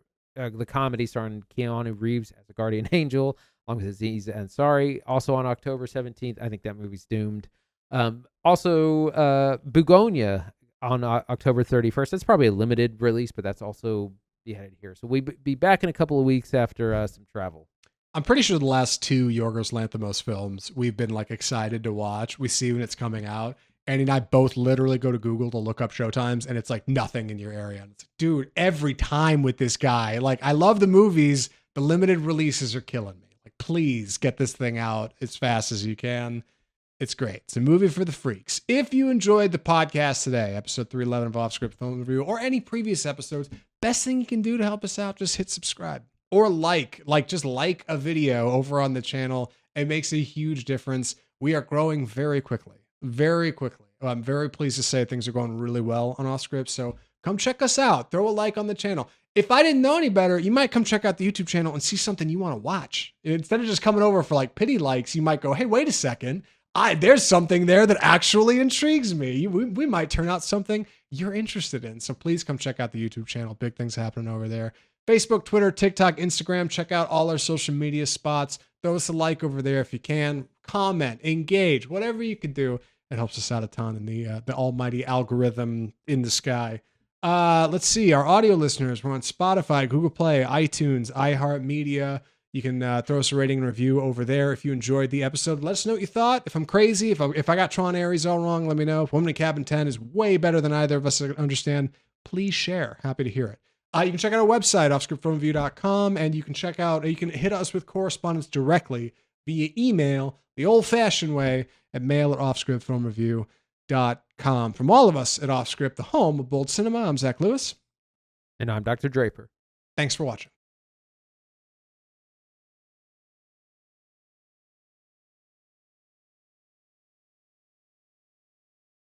comedy starring Keanu Reeves as a guardian angel, along with Aziz Ansari. Also on October 17th, I think that movie's doomed. Also, Begonia on October 31st. That's probably a limited release, but that's also beheaded here. So we'll be back in a couple of weeks after some travel. I'm pretty sure the last two Yorgos Lanthimos films we've been like excited to watch. We see when it's coming out. Andy and I both literally go to Google to look up showtimes, and it's like nothing in your area. And it's like, dude, every time with this guy. Like, I love the movies. The limited releases are killing me. Like, please get this thing out as fast as you can. It's great. It's a movie for the freaks. If you enjoyed the podcast today, episode 311 of Off Script Film Review, or any previous episodes, best thing you can do to help us out, just hit subscribe. Or just like a video over on the channel. It makes a huge difference. We are growing very quickly. Very quickly. I'm very pleased to say things are going really well on Off Script. So come check us out. Throw a like on the channel. If I didn't know any better, you might come check out the YouTube channel and see something you want to watch. Instead of just coming over for like pity likes, you might go, "Hey, wait a second. There's something there that actually intrigues me." We might turn out something you're interested in. So please come check out the YouTube channel. Big things happening over there. Facebook, Twitter, TikTok, Instagram. Check out all our social media spots. Throw us a like over there if you can. Comment, engage, whatever you can do. It helps us out a ton in the almighty algorithm in the sky. Let's see. Our audio listeners, we're on Spotify, Google Play, iTunes, iHeartMedia. You can throw us a rating and review over there if you enjoyed the episode. Let us know what you thought. If I'm crazy, if I got Tron Ares all wrong, let me know. If Woman in Cabin 10 is way better than either of us understand, please share. Happy to hear it. You can check out our website, offscriptfilmreview.com, and you can hit us with correspondence directly via email, the old-fashioned way, at mail@offscriptfilmreview.com. From all of us at Offscript, the home of Bold Cinema, I'm Zach Lewis. And I'm Dr. Draper. Thanks for watching.